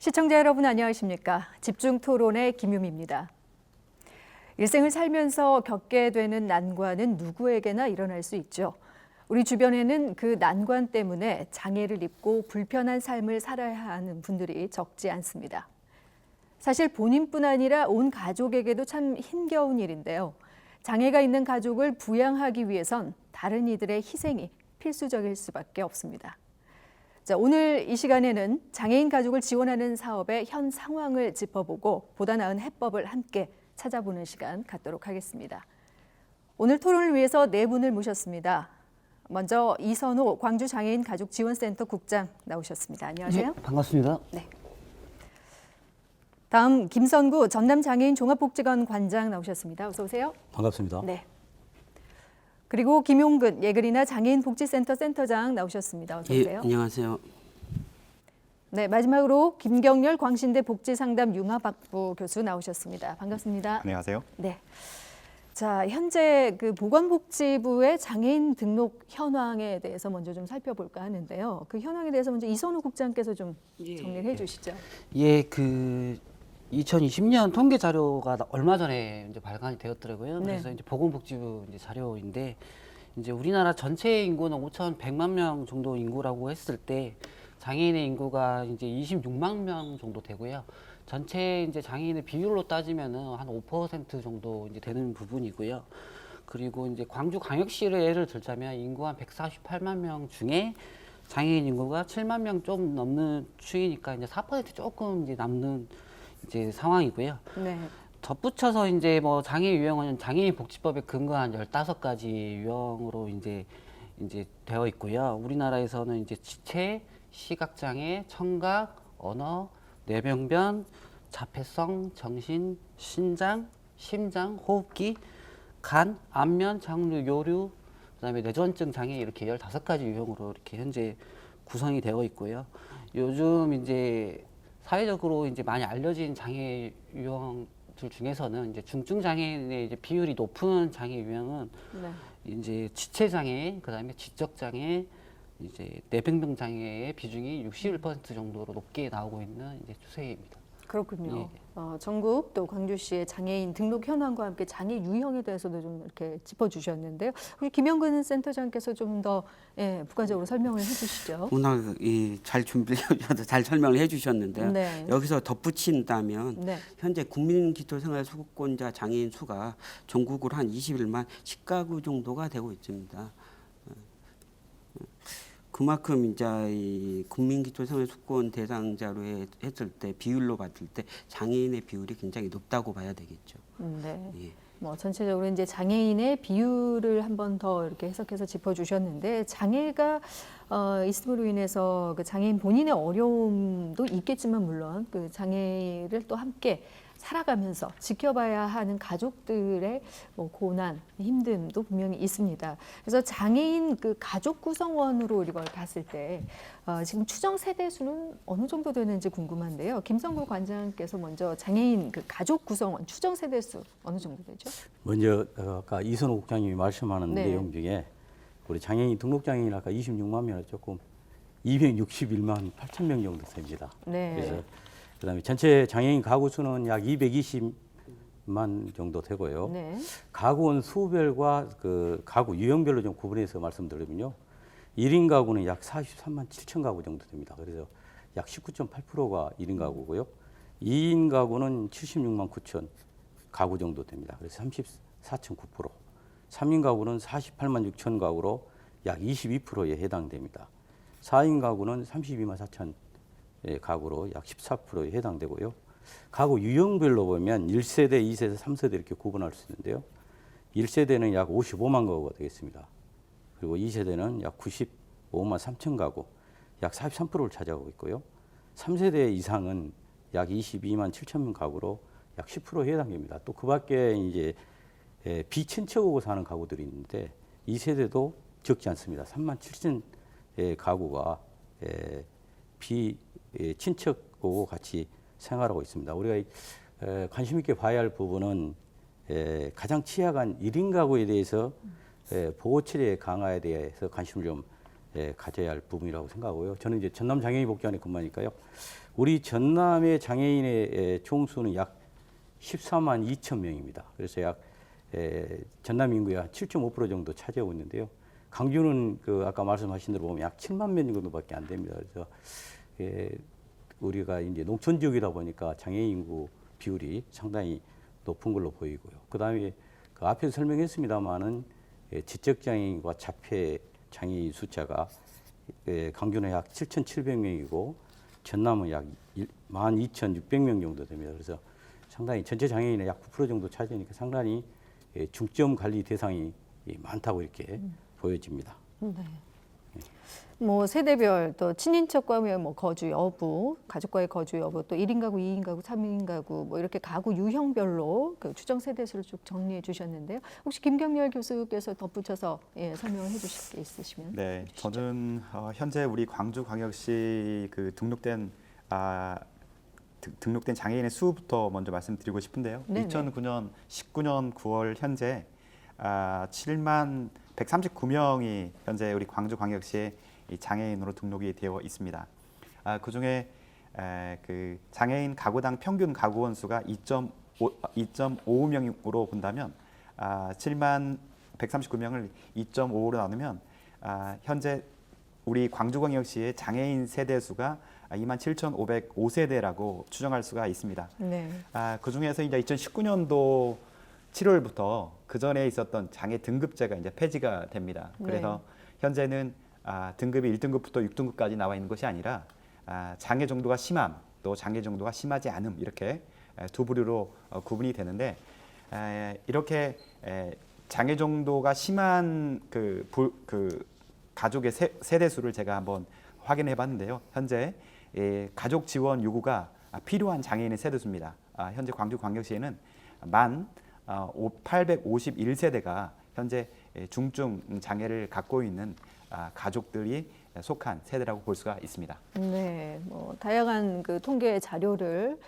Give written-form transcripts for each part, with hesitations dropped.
시청자 여러분 안녕하십니까? 집중 토론의 김유미입니다. 일생을 살면서 겪게 되는 난관은 누구에게나 일어날 수 있죠. 우리 주변에는 그 난관 때문에 장애를 입고 불편한 삶을 살아야 하는 분들이 적지 않습니다. 사실 본인뿐 아니라 온 가족에게도 참 힘겨운 일인데요. 장애가 있는 가족을 부양하기 위해선 다른 이들의 희생이 필수적일 수밖에 없습니다. 자, 오늘 이 시간에는 장애인 가족을 지원하는 사업의 현 상황을 짚어보고 보다 나은 해법을 함께 찾아보는 시간 갖도록 하겠습니다. 오늘 토론을 위해서 네 분을 모셨습니다. 먼저 이선호 광주장애인 가족지원센터 국장 나오셨습니다. 안녕하세요. 네, 반갑습니다. 네. 다음 김선구 전남장애인 종합복지관 관장 나오셨습니다. 어서 오세요. 반갑습니다. 네. 그리고 김용근 예그리나 장애인 복지센터 센터장 나오셨습니다. 어서 오세요. 예, 안녕하세요. 네, 마지막으로 김경렬 광신대 복지상담 융합학부 교수 나오셨습니다. 반갑습니다. 안녕하세요. 네. 자, 현재 그 보건복지부의 장애인 등록 현황에 대해서 먼저 좀 살펴볼까 하는데요. 그 현황에 대해서 먼저 이선우 국장께서 좀 정리를 해주시죠. 예, 2020년 통계 자료가 얼마 전에 이제 발간이 되었더라고요. 네. 그래서 이제 보건복지부 이제 자료인데 이제 우리나라 전체 인구는 5,100만 명 정도 인구라고 했을 때 장애인의 인구가 이제 26만 명 정도 되고요. 전체 이제 장애인의 비율로 따지면은 한 5% 정도 이제 되는 부분이고요. 그리고 이제 광주광역시를 예를 들자면 인구 한 148만 명 중에 장애인 인구가 7만 명 좀 넘는 추이니까 이제 4% 조금 이제 남는 이제 상황이고요. 네. 덧붙여서 이제 뭐 장애 유형은 장애인 복지법에 근거한 15가지 유형으로 이제 되어 있고요. 우리나라에서는 이제 지체, 시각장애, 청각, 언어, 뇌병변, 자폐성, 정신, 신장, 심장, 호흡기, 간, 안면, 장류, 요류, 그다음에 뇌전증 장애 이렇게 15가지 유형으로 이렇게 현재 구성이 되어 있고요. 요즘 이제 사회적으로 이제 많이 알려진 장애 유형들 중에서는 이제 중증 장애인의 이제 비율이 높은 장애 유형은 네. 이제 지체 장애, 그다음에 지적 장애, 이제 뇌병변 장애의 비중이 61% 정도로 높게 나오고 있는 이제 추세입니다. 그렇군요. 예. 전국 또 광주시의 장애인 등록 현황과 함께 장애 유형에 대해서도 좀 이렇게 짚어주셨는데요. 우리 김영근 센터장께서 좀 더 부가적으로 설명을 해주시죠. 워낙 잘 준비해주셔서 잘 설명을 해주셨는데요. 네. 여기서 덧붙인다면 네. 현재 국민기초생활수급권자 장애인 수가 전국으로 한 21만 10가구 정도가 되고 있습니다. 그만큼 이제 이 국민기초생활수급권 대상자로 했을 때 비율로 봤을 때 장애인의 비율이 굉장히 높다고 봐야 되겠죠. 네. 예. 뭐 전체적으로 이제 장애인의 비율을 한 번 더 이렇게 해석해서 짚어주셨는데 장애가 있음으로 인해서 그 장애인 본인의 어려움도 있겠지만 물론 그 장애를 또 함께 살아가면서 지켜봐야 하는 가족들의 뭐 고난, 힘듦도 분명히 있습니다. 그래서 장애인 그 가족 구성원으로 이걸 봤을 때 지금 추정 세대 수는 어느 정도 되는지 궁금한데요. 김성구 관장께서 먼저 장애인 그 가족 구성원 추정 세대 수 어느 정도 되죠? 먼저 아까 이선호 국장님이 말씀하는 네. 내용 중에 우리 장애인 등록장애인 아까 26만 명을 조금 261만 8천 명 정도 됩니다. 네. 그래서 그다음에 전체 장애인 가구 수는 약 220만 정도 되고요. 네. 가구원 수별과 그 가구 유형별로 좀 구분해서 말씀드리면요. 1인 가구는 약 43만 7천 가구 정도 됩니다. 그래서 약 19.8%가 1인 가구고요. 2인 가구는 76만 9천 가구 정도 됩니다. 그래서 34.9%. 3인 가구는 48만 6천 가구로 약 22%에 해당됩니다. 4인 가구는 32만 4천 가구로 약 14%에 해당되고요. 가구 유형별로 보면 1세대, 2세대, 3세대 이렇게 구분할 수 있는데요. 1세대는 약 55만 가구가 되겠습니다. 그리고 2세대는 약 95만 3천 가구, 약 43%를 차지하고 있고요. 3세대 이상은 약 22만 7천 가구로 약 10%에 해당됩니다. 또 그 밖에 이제 비친척하고 사는 가구들이 있는데 2세대도 적지 않습니다. 3만 7천 가구가 비친척하고 같이 생활하고 있습니다. 우리가 관심 있게 봐야 할 부분은 가장 취약한 1인 가구에 대해서 보호 처리 강화에 대해서 관심을 좀 가져야 할 부분이라고 생각하고요. 저는 이제 전남 장애인 복지관에 근무하니까요. 우리 전남의 장애인의 총수는 약 14만 2천 명입니다. 그래서 약 전남 인구의 한 7.5% 정도 차지하고 있는데요. 광주는 그 아까 말씀하신 대로 보면 약 7만 명 정도밖에 안 됩니다. 그래서 우리가 이제 농촌 지역이다 보니까 장애인 인구 비율이 상당히 높은 걸로 보이고요. 그다음에 그 앞에서 설명했습니다마는 지적 장애인과 자폐 장애인 숫자가 광주는 약 7,700명이고 전남은 약 12,600명 정도 됩니다. 그래서 상당히 전체 장애인의 약 9% 정도 차지하니까 상당히 중점 관리 대상이 많다고 이렇게 보여집니다. 네. 뭐 세대별 또 친인척과의 뭐 거주 여부, 가족과의 거주 여부, 또 1인 가구, 2인 가구, 3인 가구 뭐 이렇게 가구 유형별로 그 추정 세대수를 쭉 정리해 주셨는데요. 혹시 김경렬 교수께서 덧붙여서 설명을 해 주실 게 있으시면 네, 해주시죠. 저는 현재 우리 광주광역시 그 등록된 장애인의 수부터 먼저 말씀드리고 싶은데요. 네네. 2009년 19년 9월 현재 7만 139명이 현재 우리 광주광역시에 이 장애인으로 등록이 되어 있습니다. 그중에 그 장애인 가구당 평균 가구 원수가 2.55명으로 본다면 7만 139명을 2.55로 나누면 현재 우리 광주광역시의 장애인 세대 수가 27,505세대라고 추정할 수가 있습니다. 네. 그중에서 이제 2019년도 7월부터 그 전에 있었던 장애 등급제가 이제 폐지가 됩니다. 그래서 현재는 등급이 1등급부터 6등급까지 나와 있는 것이 아니라 장애 정도가 심함, 또 장애 정도가 심하지 않음 이렇게 두 부류로 구분이 되는데 이렇게 장애 정도가 심한 그 가족의 세대 수를 제가 한번 확인해 봤는데요. 현재 가족 지원 요구가 필요한 장애인의 세대 수입니다. 현재 광주광역시에는 1851세대가 현재 중증 장애를 갖고 있는 가족들이 속한 세대라고 볼 수가 있습니다. 네, 뭐 다양한 그 통계 자료를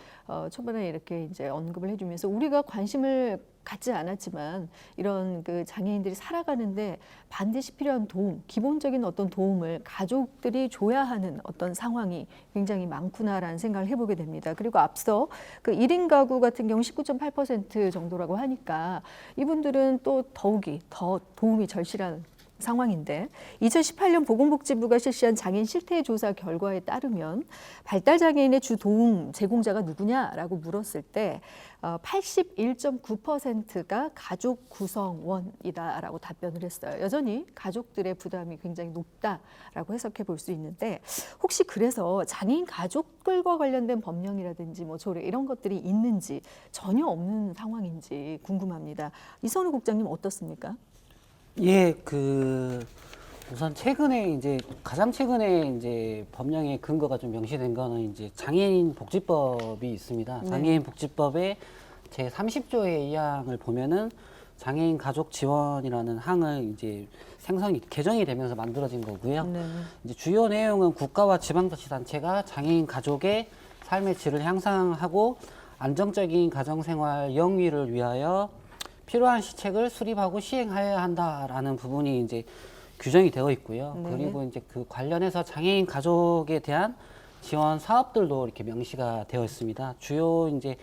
초반에 이렇게 이제 언급을 해주면서 우리가 관심을 갖지 않았지만 이런 그 장애인들이 살아가는데 반드시 필요한 도움, 기본적인 어떤 도움을 가족들이 줘야 하는 어떤 상황이 굉장히 많구나라는 생각을 해보게 됩니다. 그리고 앞서 그 1인 가구 같은 경우 19.8% 정도라고 하니까 이분들은 또 더욱이 더 도움이 절실한 상황인데 2018년 보건복지부가 실시한 장애인 실태 조사 결과에 따르면 발달 장애인의 주 도움 제공자가 누구냐라고 물었을 때 81.9%가 가족 구성원이다라고 답변을 했어요. 여전히 가족들의 부담이 굉장히 높다라고 해석해 볼 수 있는데 혹시 그래서 장애인 가족들과 관련된 법령이라든지 뭐 조례 이런 것들이 있는지 전혀 없는 상황인지 궁금합니다. 이선우 국장님 어떻습니까? 예, 우선 가장 최근에 이제 법령의 근거가 좀 명시된 거는 이제 장애인 복지법이 있습니다. 네. 장애인 복지법의 제 30조의 2항을 보면은 장애인 가족 지원이라는 항을 이제 개정이 되면서 만들어진 거고요. 네. 이제 주요 내용은 국가와 지방자치단체가 장애인 가족의 삶의 질을 향상하고 안정적인 가정생활 영위를 위하여 필요한 시책을 수립하고 시행해야 한다라는 부분이 이제 규정이 되어 있고요. 네. 그리고 이제 그 관련해서 장애인 가족에 대한 지원 사업들도 이렇게 명시가 되어 있습니다. 주요 이제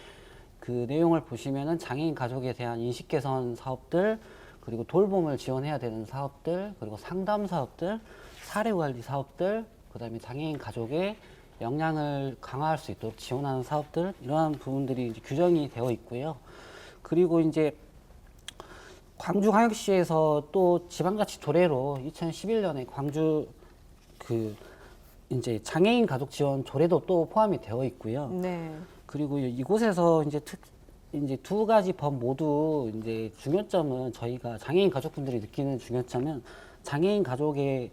그 내용을 보시면은 장애인 가족에 대한 인식 개선 사업들, 그리고 돌봄을 지원해야 되는 사업들, 그리고 상담 사업들, 사례 관리 사업들, 그다음에 장애인 가족의 역량을 강화할 수 있도록 지원하는 사업들, 이러한 부분들이 이제 규정이 되어 있고요. 그리고 이제 광주광역시에서 또 지방자치 조례로 2011년에 광주 이제 장애인 가족 지원 조례도 또 포함이 되어 있고요. 네. 그리고 이곳에서 이제 두 가지 법 모두 이제 중요점은 저희가 장애인 가족분들이 느끼는 중요점은 장애인 가족의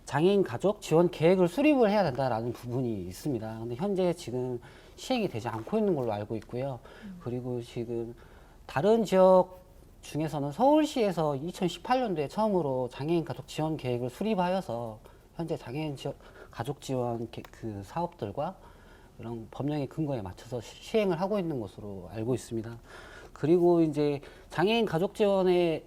장애인 가족 지원 계획을 수립을 해야 된다라는 부분이 있습니다. 근데 현재 지금 시행이 되지 않고 있는 걸로 알고 있고요. 그리고 지금 다른 지역 중에서는 서울시에서 2018년도에 처음으로 장애인 가족 지원 계획을 수립하여서 현재 장애인 가족 지원 그 사업들과 이런 법령의 근거에 맞춰서 시행을 하고 있는 것으로 알고 있습니다. 그리고 이제 장애인 가족 지원의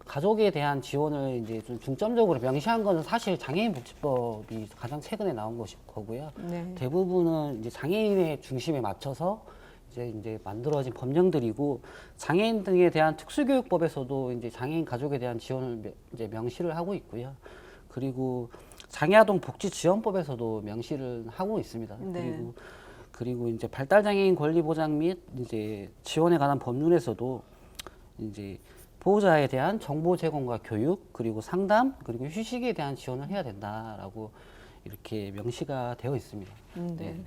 가족에 대한 지원을 이제 좀 중점적으로 명시한 거는 사실 장애인 복지법이 가장 최근에 나온 거고요. 네. 대부분은 이제 장애인의 중심에 맞춰서 이제 만들어진 법령들이고, 장애인 등에 대한 특수교육법에서도 이제 장애인 가족에 대한 지원을 이제 명시를 하고 있고요. 그리고 장애아동 복지지원법에서도 명시를 하고 있습니다. 네. 그리고 이제 발달장애인 권리 보장 및 이제 지원에 관한 법률에서도 이제 보호자에 대한 정보 제공과 교육, 그리고 상담, 그리고 휴식에 대한 지원을 해야 된다라고 이렇게 명시가 되어 있습니다. 네.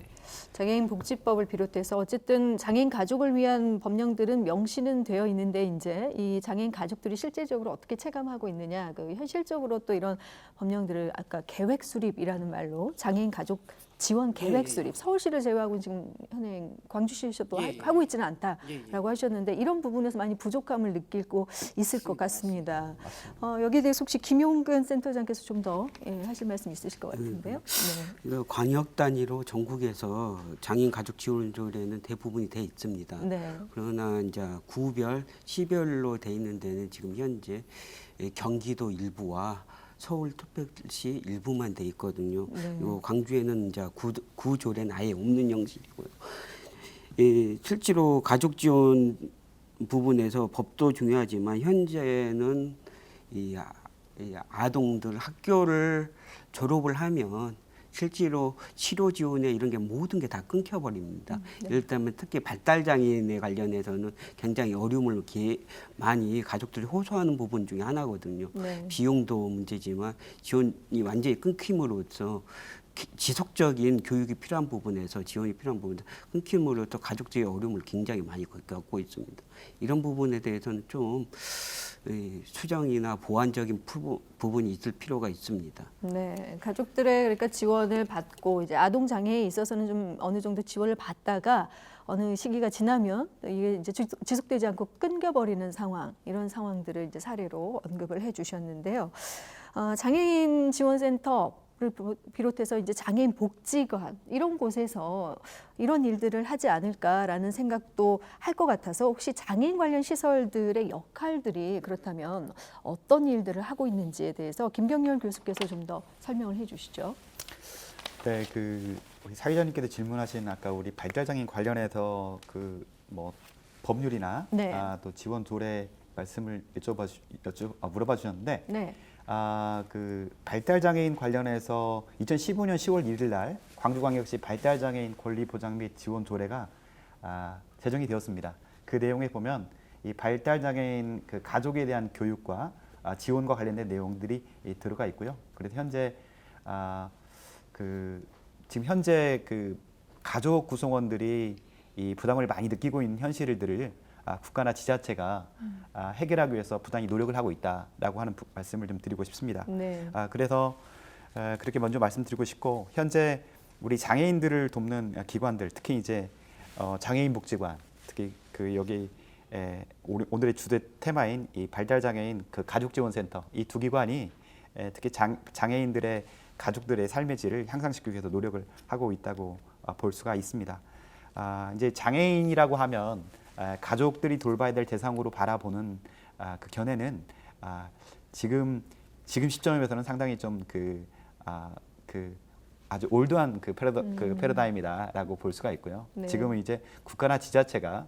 장애인 복지법을 비롯해서 어쨌든 장애인 가족을 위한 법령들은 명시는 되어 있는데, 이제 이 장애인 가족들이 실제적으로 어떻게 체감하고 있느냐, 그 현실적으로 또 이런 법령들을 아까 계획 수립이라는 말로 장애인 가족 지원 계획 수립, 서울시를 제외하고 지금 현행 광주시에서도 하고 있지는 않다라고 하셨는데, 이런 부분에서 많이 부족함을 느끼고 있을 것 같습니다. 여기에 대해서 혹시 김용근 센터장께서 좀 더 하실 말씀 있으실 것 같은데요. 네. 이거 광역 단위로 전국에서 장애인 가족 지원 조례는 대부분이 돼 있습니다. 네. 그러나 이제 구별, 시별로 돼 있는 데는 지금 현재 경기도 일부와 서울특별시 일부만 돼 있거든요. 네. 요 광주에는 이제 구조례는 아예 없는 형식이고요. 실제로 가족 지원 부분에서 법도 중요하지만 현재는 이 아동들 학교를 졸업을 하면 실제로 치료 지원에 이런 게 모든 게 다 끊겨버립니다. 네. 일단 특히 발달 장애인에 관련해서는 굉장히 어려움을 많이 가족들이 호소하는 부분 중에 하나거든요. 네. 비용도 문제지만 지원이 완전히 끊김으로써 지속적인 교육이 필요한 부분에서 지원이 필요한 부분에서 끊김으로써 가족들의 어려움을 굉장히 많이 겪고 있습니다. 이런 부분에 대해서는 좀 수정이나 보완적인 부분이 있을 필요가 있습니다. 네, 가족들의 그러니까 지원을 받고 이제 아동 장애에 있어서는 좀 어느 정도 지원을 받다가 어느 시기가 지나면 이게 이제 지속되지 않고 끊겨버리는 상황, 이런 상황들을 이제 사례로 언급을 해주셨는데요. 장애인 지원센터 를 비롯해서 이제 장애인 복지관 이런 곳에서 이런 일들을 하지 않을까라는 생각도 할 것 같아서, 혹시 장애인 관련 시설들의 역할들이 그렇다면 어떤 일들을 하고 있는지에 대해서 김경렬 교수께서 좀 더 설명을 해주시죠. 네, 우리 사회자님께서 질문하신 아까 우리 발달장애인 관련해서 법률이나 네. 또 지원 조례 말씀을 물어봐 주셨는데, 네. 발달장애인 관련해서 2015년 10월 1일 날 광주광역시 발달장애인 권리 보장 및 지원 조례가 제정이 되었습니다. 그 내용에 보면 이 발달장애인 가족에 대한 교육과 지원과 관련된 내용들이 들어가 있고요. 그래서 현재 지금 현재 가족 구성원들이 이 부담을 많이 느끼고 있는 현실들을 국가나 지자체가 해결하기 위해서 부단히 노력을 하고 있다라고 하는 말씀을 좀 드리고 싶습니다. 네. 그래서 그렇게 먼저 말씀드리고 싶고, 현재 우리 장애인들을 돕는 기관들, 특히 이제 장애인 복지관, 특히 여기 오늘의 주제 테마인 이 발달장애인 가족지원센터, 이 두 기관이 특히 장애인들의 가족들의 삶의 질을 향상시키기 위해서 노력을 하고 있다고 볼 수가 있습니다. 이제 장애인이라고 하면 가족들이 돌봐야 될 대상으로 바라보는 그 견해는 지금 시점에서는 상당히 좀 아주 올드한 패러다임이다라고 볼 수가 있고요. 네. 지금은 이제 국가나 지자체가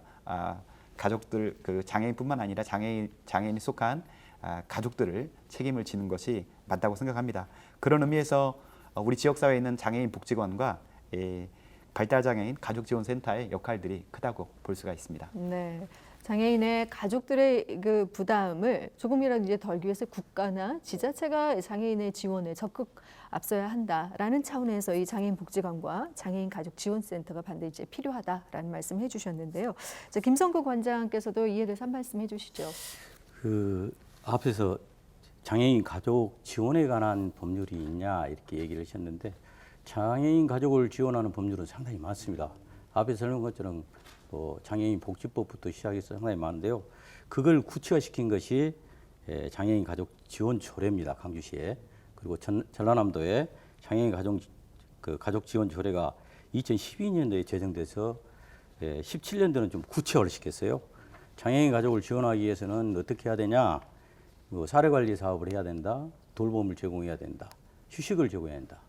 가족들 장애인뿐만 아니라 장애인이 속한 가족들을 책임을 지는 것이 맞다고 생각합니다. 그런 의미에서 우리 지역 사회에 있는 장애인 복지관과 발달장애인 가족지원센터의 역할들이 크다고 볼 수가 있습니다. 네. 장애인의 가족들의 그 부담을 조금이라도 이제 덜기 위해서 국가나 지자체가 장애인의 지원에 적극 앞서야 한다라는 차원에서 이 장애인 복지관과 장애인 가족 지원센터가 반드시 필요하다라는 말씀을 해주셨는데요. 자, 김성구 관장께서도 이에 대해서 한 말씀 해주시죠. 앞에서 장애인 가족 지원에 관한 법률이 있냐 이렇게 얘기를 하셨는데, 장애인 가족을 지원하는 법률은 상당히 많습니다. 앞에 설명한 것처럼 장애인 복지법부터 시작해서 상당히 많은데요. 그걸 구체화시킨 것이 장애인 가족 지원 조례입니다. 강주시에. 그리고 전라남도에 장애인 가족 지원 조례가 2012년도에 제정돼서 17년도는 좀 구체화를 시켰어요. 장애인 가족을 지원하기 위해서는 어떻게 해야 되냐? 뭐 사례 관리 사업을 해야 된다, 돌봄을 제공해야 된다, 휴식을 제공해야 된다.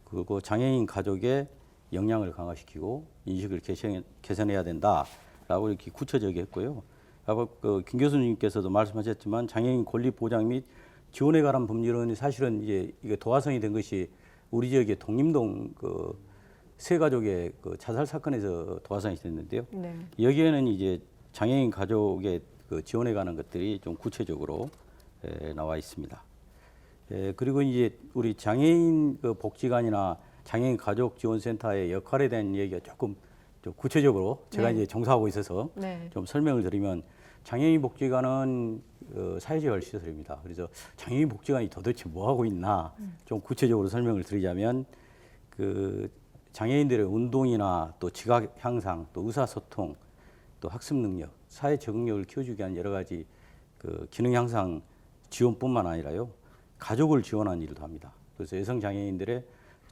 그리고 장애인 가족의 역량을 강화시키고 인식을 개선해야 된다라고 이렇게 구체적이게 했고요. 아까 김 교수님께서도 말씀하셨지만 장애인 권리 보장 및 지원에 관한 법률은 사실은 이제 이게 도화성이 된 것이 우리 지역의 독림동 그 세 가족의 그 자살 사건에서 도화성이 됐는데요. 네. 여기에는 이제 장애인 가족의 그 지원에 관한 것들이 좀 구체적으로 나와 있습니다. 그리고 이제 우리 장애인 그 복지관이나 장애인 가족 지원센터의 역할에 대한 얘기가 조금 좀 구체적으로 제가 네. 이제 정사하고 있어서 네. 좀 설명을 드리면 장애인 복지관은 사회재활 시설입니다. 그래서 장애인 복지관이 도대체 뭐 하고 있나 좀 구체적으로 설명을 드리자면 그 장애인들의 운동이나 또 지각 향상, 또 의사소통, 또 학습 능력, 사회 적응력을 키워주기 위한 여러 가지 그 기능 향상 지원뿐만 아니라요, 가족을 지원하는 일도 합니다. 그래서 여성 장애인들의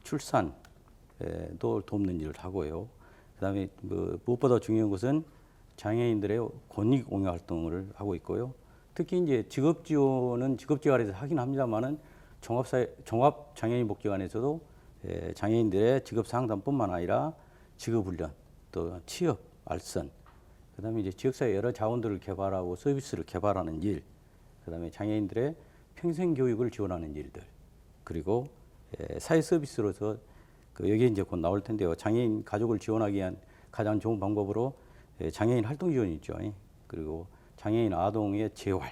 출산도 돕는 일을 하고요. 그다음에 무엇보다 중요한 것은 장애인들의 권익 공유 활동을 하고 있고요. 특히 이제 직업 지원은 직업재활에서 하긴 합니다만은 종합 장애인 복지관에서도 장애인들의 직업 상담뿐만 아니라 직업 훈련, 또 취업, 알선, 그다음에 이제 지역사회 여러 자원들을 개발하고 서비스를 개발하는 일, 그다음에 장애인들의 평생 교육을 지원하는 일들, 그리고 사회 서비스로서 여기 이제 곧 나올 텐데요. 장애인 가족을 지원하기 위한 가장 좋은 방법으로 장애인 활동 지원이 있죠. 그리고 장애인 아동의 재활,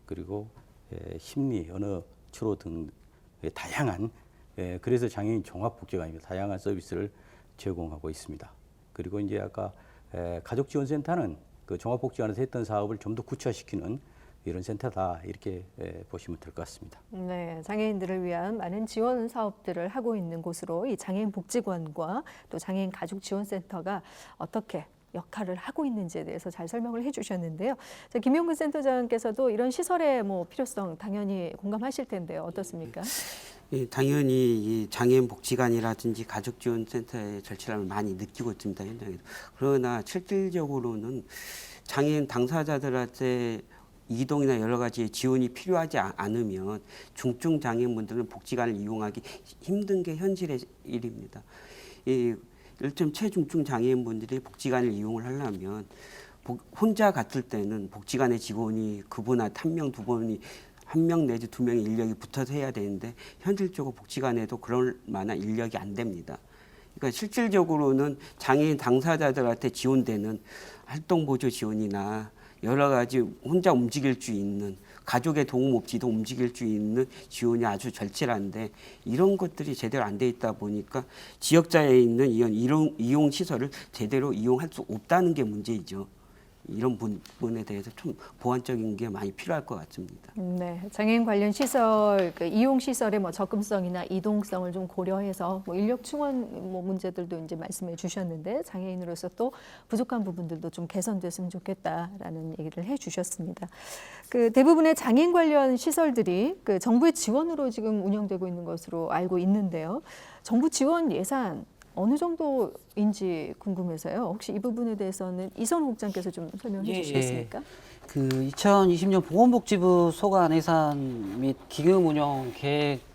그리고 심리, 언어 치료 등 다양한 그래서 장애인 종합복지관입니다. 다양한 서비스를 제공하고 있습니다. 그리고 이제 아까 가족지원센터는 그 종합복지관에서 했던 사업을 좀 더 구체화시키는 이런 센터다 이렇게 보시면 될 것 같습니다. 네, 장애인들을 위한 많은 지원 사업들을 하고 있는 곳으로 이 장애인 복지관과 또 장애인 가족 지원센터가 어떻게 역할을 하고 있는지에 대해서 잘 설명을 해주셨는데요. 김용근 센터장께서도 이런 시설의 뭐 필요성 당연히 공감하실 텐데요. 어떻습니까? 예, 당연히 이 장애인 복지관이라든지 가족지원센터의 절실함을 많이 느끼고 있습니다, 현장에서. 그러나 실질적으로는 장애인 당사자들한테 이동이나 여러 가지 지원이 필요하지 않으면 중증 장애인분들은 복지관을 이용하기 힘든 게 현실의 일입니다. 일점 최중증 장애인분들이 복지관을 이용을 하려면 혼자 갔을 때는 복지관의 직원이 그분한테 한 명 내지 두 명의 인력이 붙어서 해야 되는데 현실적으로 복지관에도 그럴 만한 인력이 안 됩니다. 그러니까 실질적으로는 장애인 당사자들한테 지원되는 활동보조 지원이나 여러 가지 혼자 움직일 수 있는 가족의 도움 없이도 움직일 수 있는 지원이 아주 절실한데 이런 것들이 제대로 안 돼 있다 보니까 지역자에 있는 이런 이용 시설을 제대로 이용할 수 없다는 게 문제이죠. 이런 부분에 대해서 좀 보완적인 게 많이 필요할 것 같습니다. 네, 장애인 관련 시설, 그 이용 시설의 뭐 접근성이나 이동성을 좀 고려해서 뭐 인력 충원 뭐 문제들도 이제 말씀해 주셨는데 장애인으로서 또 부족한 부분들도 좀 개선됐으면 좋겠다라는 얘기를 해주셨습니다. 그 대부분의 장애인 관련 시설들이 그 정부의 지원으로 지금 운영되고 있는 것으로 알고 있는데요. 정부 지원 예산 어느 정도인지 궁금해서요. 혹시 이 부분에 대해서는 이선호 국장께서 좀 설명해 주시겠습니까? 그 2020년 보건복지부 소관 예산 및 기금 운영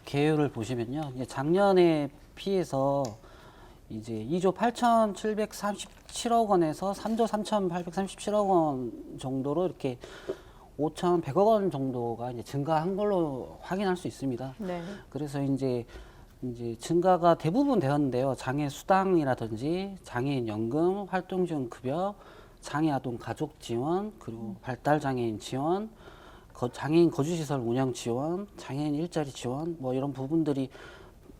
계획을 보시면요. 이제 작년에 피해서 이제 2조 8,737억 원에서 3조 3,837억 원 정도로 이렇게 5,100억 원 정도가 이제 증가한 걸로 확인할 수 있습니다. 네. 그래서 이제 증가가 대부분 되었는데요. 장애 수당이라든지 장애인 연금, 활동 지원 급여, 장애 아동 가족 지원, 그리고 발달 장애인 지원, 장애인 거주 시설 운영 지원, 장애인 일자리 지원, 뭐 이런 부분들이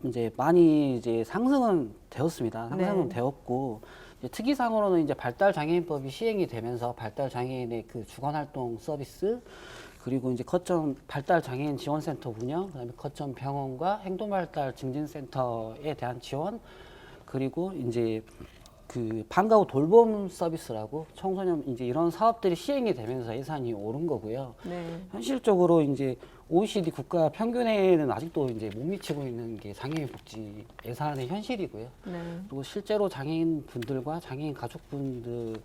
이제 많이 이제 상승은 되었습니다. 상승은 네. 되었고 이제 특이상으로는 이제 발달 장애인법이 시행이 되면서 발달 장애인의 그 주간 활동 서비스 그리고 이제 거점 발달 장애인 지원센터 운영, 그다음에 거점 병원과 행동 발달 증진센터에 대한 지원, 그리고 이제 그 방과 후 돌봄 서비스라고 청소년 이제 이런 사업들이 시행이 되면서 예산이 오른 거고요. 네. 현실적으로 이제 OECD 국가 평균에는 아직도 이제 못 미치고 있는 게 장애인 복지 예산의 현실이고요. 네. 그리고 실제로 장애인 분들과 장애인 가족분들이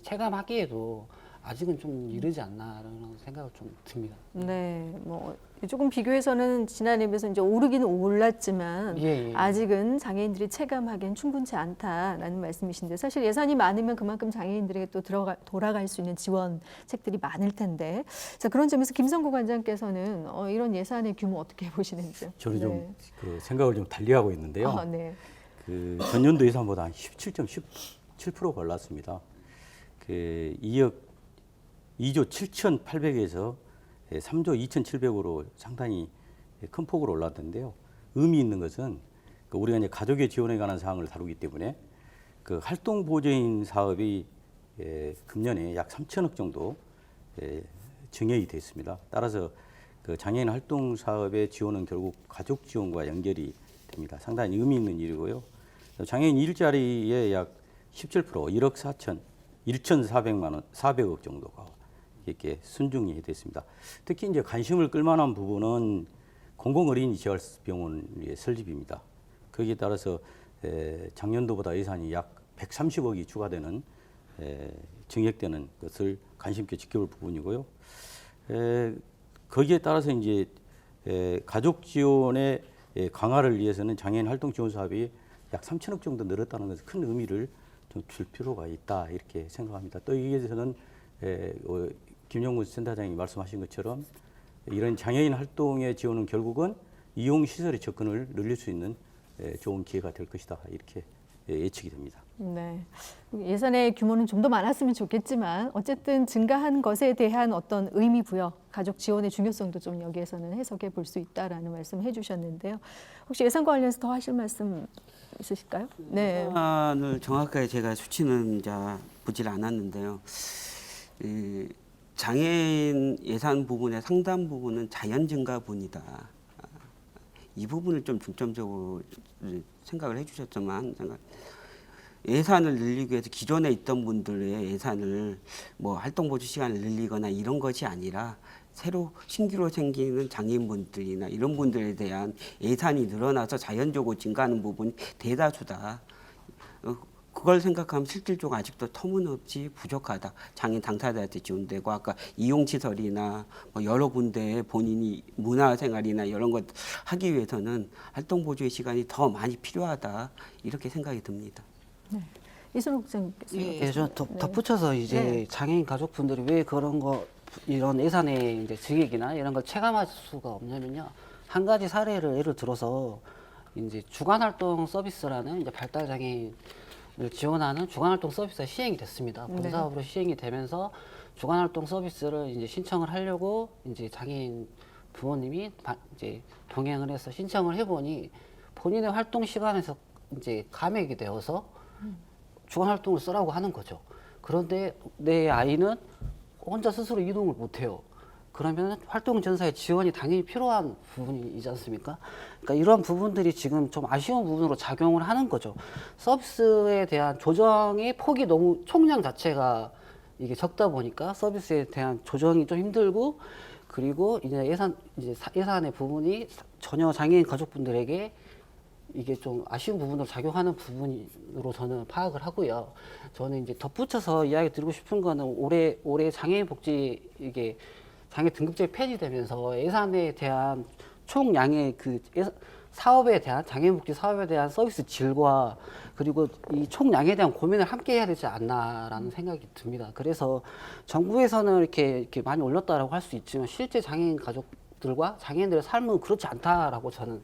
체감하기에도 아직은 좀 이르지 않나라는 생각을 좀 듭니다. 네, 뭐 조금 비교해서는 지난해에 비해서 이제 오르기는 올랐지만 예. 아직은 장애인들이 체감하기엔 충분치 않다라는 말씀이신데 사실 예산이 많으면 그만큼 장애인들에게 또 돌아갈 수 있는 지원책들이 많을 텐데 자 그런 점에서 김성구 관장께서는 이런 예산의 규모 어떻게 보시는지요? 저는 네. 좀 그 생각을 좀 달리하고 있는데요. 아, 네. 그 전년도 예산보다 한 17.7%가 올랐습니다. 그 2조 7,800에서 3조 2,700으로 상당히 큰 폭으로 올랐는데요. 의미 있는 것은 우리가 이제 가족의 지원에 관한 사항을 다루기 때문에 그 활동 보조인 사업이 금년에 약 3천억 정도 증액이 됐습니다. 따라서 그 장애인 활동 사업의 지원은 결국 가족 지원과 연결이 됩니다. 상당히 의미 있는 일이고요. 장애인 일자리의 약 17% 1억 1,400만 원, 400억 정도가 이렇게 순증이 됐습니다. 특히 이제 관심을 끌만한 부분은 공공어린이 재활병원의 설립입니다. 거기에 따라서 작년도보다 예산이 약 130억이 추가되는 증액되는 것을 관심 있게 지켜볼 부분이고요. 거기에 따라서 이제 가족 지원의 강화를 위해서는 장애인 활동 지원 사업이 약 3천억 정도 늘었다는 것은 큰 의미를 좀 줄 필요가 있다 이렇게 생각합니다. 또 이에 대해서는 김영구 센터장이 말씀하신 것처럼 이런 장애인 활동의 지원은 결국은 이용 시설의 접근을 늘릴 수 있는 좋은 기회가 될 것이다 이렇게 예측이 됩니다. 네. 예산의 규모는 좀 더 많았으면 좋겠지만 어쨌든 증가한 것에 대한 어떤 의미 부여, 가족 지원의 중요성도 좀 여기에서는 해석해 볼 수 있다라는 말씀 해주셨는데요. 혹시 예산과 관련해서 더 하실 말씀 있으실까요? 네. 예산을 정확하게 제가 수치는 이제 보질 않았는데요. 장애인 예산 부분의 상당 부분은 자연 증가분이다. 이 부분을 좀 중점적으로 생각을 해주셨지만 예산을 늘리기 위해서 기존에 있던 분들의 예산을 뭐 활동보조 시간을 늘리거나 이런 것이 아니라 새로 신규로 생기는 장애인분들이나 이런 분들에 대한 예산이 늘어나서 자연적으로 증가하는 부분이 대다수다. 그걸 생각하면 실질적으로 아직도 터무니없이 부족하다. 장애인 당사자한테 지원되고 아까 이용시설이나 뭐 여러 군데 본인이 문화생활이나 이런 것 하기 위해서는 활동보조의 시간이 더 많이 필요하다. 이렇게 생각이 듭니다. 네. 이순옥 국장님께서. 예, 저 덧붙여서 이제 네. 장애인 가족분들이 왜 그런 거 이런 예산의 이제 증액이나 이런 걸 체감할 수가 없냐면요. 한 가지 사례를 예를 들어서 이제 주간활동 서비스라는 이제 발달 장애인을 지원하는 주간활동 서비스가 시행이 됐습니다. 네. 본사업으로 시행이 되면서 주간활동 서비스를 이제 신청을 하려고 이제 장애인 부모님이 이제 동행을 해서 신청을 해보니 본인의 활동 시간에서 이제 감액이 되어서 주간 활동을 쓰라고 하는 거죠. 그런데 내 아이는 혼자 스스로 이동을 못 해요. 그러면 활동 전사의 지원이 당연히 필요한 부분이지 않습니까? 그러니까 이런 부분들이 지금 좀 아쉬운 부분으로 작용을 하는 거죠. 서비스에 대한 조정의 폭이 너무 총량 자체가 이게 적다 보니까 서비스에 대한 조정이 좀 힘들고 그리고 이제 예산의 부분이 전혀 장애인 가족분들에게 이게 좀 아쉬운 부분으로 작용하는 부분으로 저는 파악을 하고요. 저는 이제 덧붙여서 이야기 드리고 싶은 거는 올해 장애인 복지 이게 장애 등급제 폐지되면서 예산에 대한 총량의 사업에 대한 장애인 복지 사업에 대한 서비스 질과 그리고 이 총량에 대한 고민을 함께 해야 되지 않나라는 생각이 듭니다. 그래서 정부에서는 이렇게 많이 올렸다라고 할 수 있지만 실제 장애인 가족들과 장애인들의 삶은 그렇지 않다라고 저는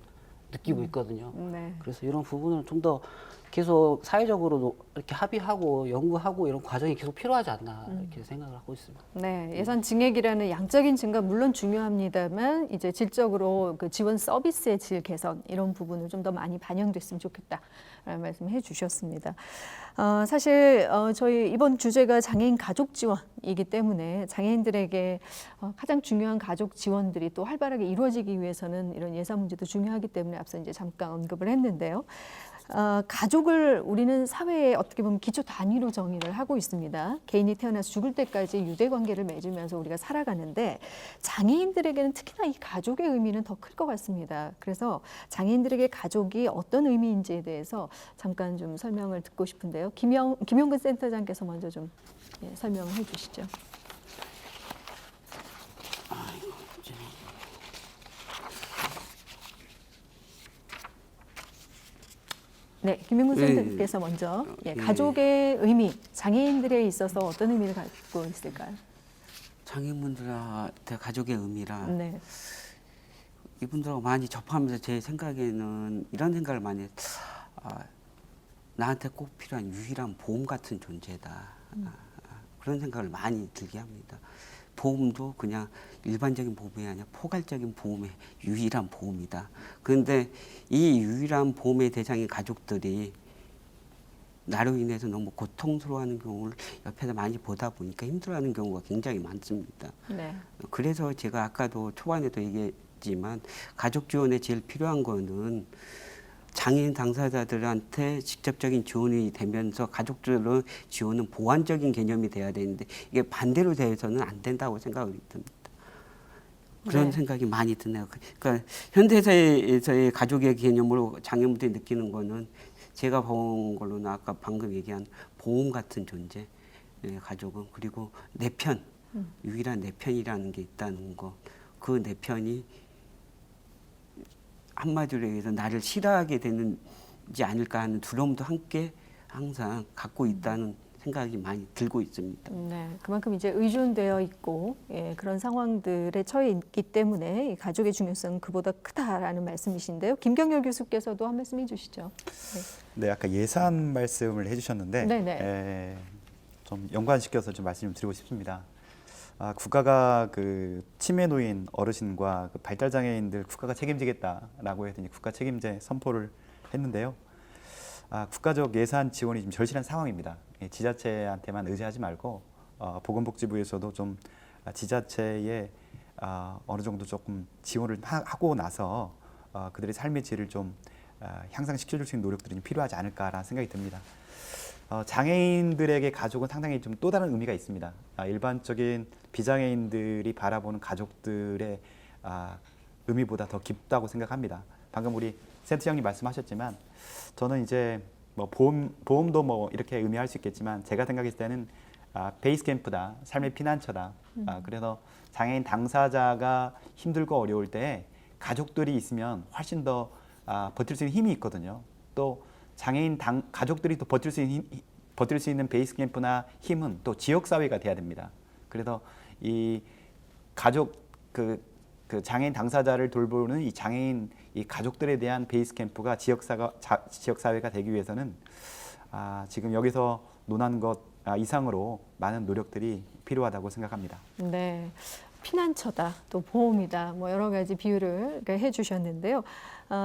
느끼고 있거든요. 네. 그래서 이런 부분을 좀 더 계속 사회적으로 이렇게 합의하고 연구하고 이런 과정이 계속 필요하지 않나 이렇게 생각을 하고 있습니다. 네, 예산 증액이라는 양적인 증가 물론 중요합니다만 이제 질적으로 그 지원 서비스의 질 개선 이런 부분을 좀 더 많이 반영됐으면 좋겠다라는 말씀해 주셨습니다. 사실 저희 이번 주제가 장애인 가족 지원이기 때문에 장애인들에게 가장 중요한 가족 지원들이 또 활발하게 이루어지기 위해서는 이런 예산 문제도 중요하기 때문에 앞서 이제 잠깐 언급을 했는데요. 가족을 우리는 사회에 어떻게 보면 기초 단위로 정의를 하고 있습니다. 개인이 태어나서 죽을 때까지 유대 관계를 맺으면서 우리가 살아가는데 장애인들에게는 특히나 이 가족의 의미는 더 클 것 같습니다. 그래서 장애인들에게 가족이 어떤 의미인지에 대해서 잠깐 좀 설명을 듣고 싶은데요. 김영근 센터장께서 먼저 좀 설명해 주시죠. 네, 김영훈 네. 선생님께서 먼저 네. 가족의 의미, 장애인들에 있어서 어떤 의미를 갖고 있을까요? 장애인분들한테 가족의 의미라 네. 이분들하고 많이 접하면서 제 생각에는 이런 생각을 많이 했 나한테 꼭 필요한 유일한 보험 같은 존재다. 그런 생각을 많이 들게 합니다. 보험도 그냥 일반적인 보험이 아니라 포괄적인 보험의 유일한 보험이다. 그런데 이 유일한 보험의 대상인 가족들이 나로 인해서 너무 고통스러워하는 경우를 옆에서 많이 보다 보니까 힘들어하는 경우가 굉장히 많습니다. 네. 그래서 제가 아까도 초반에도 얘기했지만 가족 지원에 제일 필요한 거는 장애인 당사자들한테 직접적인 지원이 되면서 가족들의 지원은 보완적인 개념이 돼야 되는데 이게 반대로 돼서는 안 된다고 생각이 듭니다. 그런 네. 생각이 많이 드네요. 그러니까 현대사회에서의 가족의 개념으로 장애인분들이 느끼는 거는 제가 본 걸로는 아까 방금 얘기한 보험 같은 존재, 가족은 그리고 내 편, 유일한 내 편이라는 게 있다는 거, 그 내 편이 한마디로 얘기해서 나를 싫어하게 되는지 않을까 하는 두려움도 함께 항상 갖고 있다는 생각이 많이 들고 있습니다. 네, 그만큼 이제 의존되어 있고 그런 상황들에 처해 있기 때문에 이 가족의 중요성은 그보다 크다라는 말씀이신데요. 김경렬 교수께서도 한 말씀 해주시죠. 네, 아까 예산 말씀을 해주셨는데 네네. 좀 연관시켜서 좀 말씀 좀 드리고 싶습니다. 국가가 그 치매 노인 어르신과 그 발달 장애인들 국가가 책임지겠다라고 해서 이제 국가 책임제 선포를 했는데요. 국가적 예산 지원이 좀 절실한 상황입니다. 지자체한테만 의지하지 말고 보건복지부에서도 좀 지자체에 어느 정도 조금 지원을 하고 나서 그들의 삶의 질을 좀 향상시켜줄 수 있는 노력들이 좀 필요하지 않을까라는 생각이 듭니다. 장애인들에게 가족은 상당히 좀 또 다른 의미가 있습니다. 일반적인 비장애인들이 바라보는 가족들의 의미보다 더 깊다고 생각합니다. 방금 우리 센트 형님 말씀하셨지만 저는 이제 뭐 보험도 뭐 이렇게 의미할 수 있겠지만 제가 생각했을 때는 베이스 캠프다, 삶의 피난처다. 그래서 장애인 당사자가 힘들고 어려울 때 가족들이 있으면 훨씬 더 버틸 수 있는 힘이 있거든요. 또 장애인 가족들이 또 버틸 수 있는 베이스 캠프나 힘은 또 지역 사회가 돼야 됩니다. 그래서 이 가족 그 장애인 당사자를 돌보는 이 장애인 이 가족들에 대한 베이스 캠프가 지역 사회가 되기 위해서는 지금 여기서 논한 것 이상으로 많은 노력들이 필요하다고 생각합니다. 네. 피난처다, 또 보험이다, 뭐 여러 가지 비유를 해주셨는데요.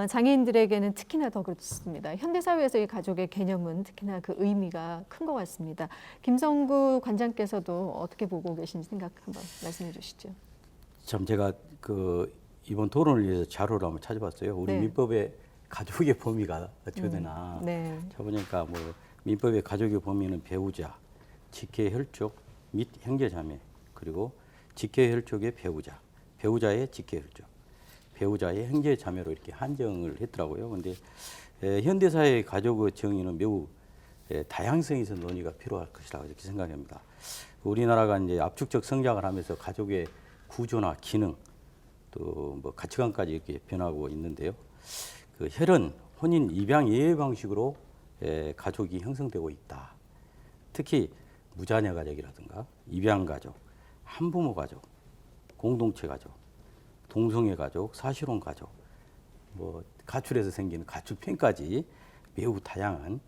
장애인들에게는 특히나 더 그렇습니다. 현대사회에서 이 가족의 개념은 특히나 그 의미가 큰 것 같습니다. 김성구 관장께서도 어떻게 보고 계신지 생각 한번 말씀해 주시죠. 참 제가 그 이번 토론을 위해서 자료를 한번 찾아봤어요. 우리 네. 민법의 가족의 범위가 어떻게 되나. 네. 찾아보니까 뭐 민법의 가족의 범위는 배우자, 직계혈족 및 형제자매, 그리고 직계혈족의 배우자, 배우자의 직계혈족, 배우자의 형제자매로 이렇게 한정을 했더라고요. 그런데 현대사회의 가족의 정의는 매우 다양성이 있는 논의가 필요할 것이라고 이렇게 생각합니다. 우리나라가 이제 압축적 성장을 하면서 가족의 구조나 기능, 또 뭐 가치관까지 이렇게 변하고 있는데요. 그 혈연, 혼인, 입양 예외 방식으로 가족이 형성되고 있다. 특히 무자녀 가족이라든가 입양 가족, 한부모 가족, 공동체 가족, 동성애 가족, 사실혼 가족, 뭐 가출해서 생기는 가출편까지 매우 다양한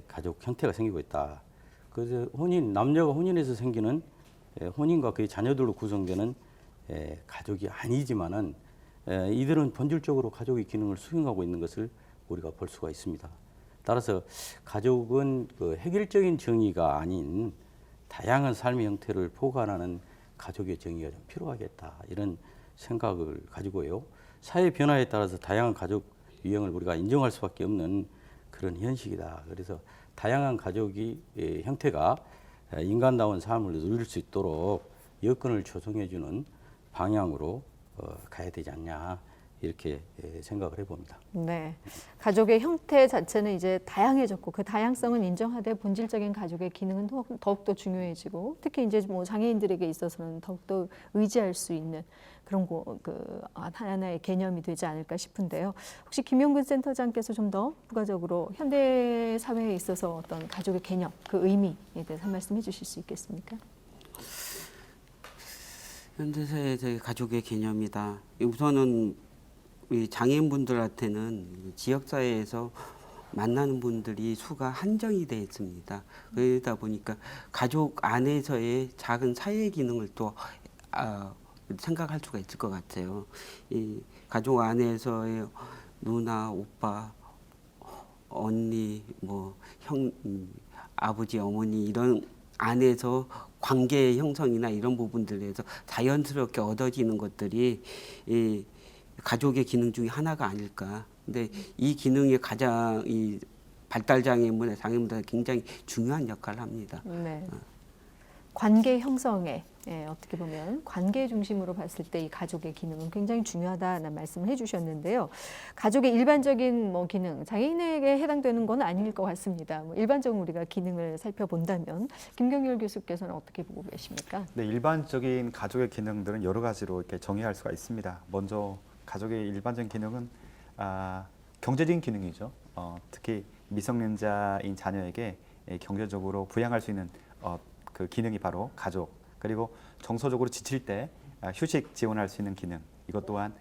가족 형태가 생기고 있다. 그래서 남녀가 혼인해서 생기는 혼인과 그의 자녀들로 구성되는 가족이 아니지만은 이들은 본질적으로 가족의 기능을 수행하고 있는 것을 우리가 볼 수가 있습니다. 따라서 가족은 그 획일적인 정의가 아닌 다양한 삶의 형태를 포괄하는 가족의 정의가 좀 필요하겠다, 이런 생각을 가지고요. 사회 변화에 따라서 다양한 가족 유형을 우리가 인정할 수밖에 없는 그런 현실이다. 그래서 다양한 가족이 형태가 인간다운 삶을 누릴 수 있도록 여건을 조성해주는 방향으로 가야 되지 않냐, 이렇게 생각을 해봅니다. 네. 가족의 형태 자체는 이제 다양해졌고 그 다양성은 인정하되 본질적인 가족의 기능은 더욱더 중요해지고 특히 이제 뭐 장애인들에게 있어서는 더욱더 의지할 수 있는 그런 하나의 개념이 되지 않을까 싶은데요. 혹시 김용근 센터장께서 좀 더 부가적으로 현대 사회에 있어서 어떤 가족의 개념, 그 의미에 대해서 한 말씀 해주실 수 있겠습니까? 현대사회의 가족의 개념이다. 우선은 우리 장애인분들한테는 지역사회에서 만나는 분들이 수가 한정이 되어 있습니다. 그러다 보니까 가족 안에서의 작은 사회 기능을 또 생각할 수가 있을 것 같아요. 이 가족 안에서의 누나, 오빠, 언니, 뭐 형, 아버지, 어머니 이런 안에서 관계의 형성이나 이런 부분들에서 자연스럽게 얻어지는 것들이 이 가족의 기능 중에 하나가 아닐까. 근데 이 기능이 가장 이 발달 장애인분의 장애인분들 굉장히 중요한 역할을 합니다. 네. 관계 형성에 어떻게 보면 관계 중심으로 봤을 때 이 가족의 기능은 굉장히 중요하다는 말씀을 해주셨는데요. 가족의 일반적인 뭐 기능, 장애인에게 해당되는 건 아닐 것 같습니다. 뭐 일반적으로 우리가 기능을 살펴본다면 김경률 교수께서는 어떻게 보고 계십니까? 네, 일반적인 가족의 기능들은 여러 가지로 이렇게 정의할 수가 있습니다. 먼저 가족의 일반적인 기능은 경제적인 기능이죠. 특히 미성년자인 자녀에게 경제적으로 부양할 수 있는 그 기능이 바로 가족. 그리고 정서적으로 지칠 때 휴식 지원할 수 있는 기능. 이것 또한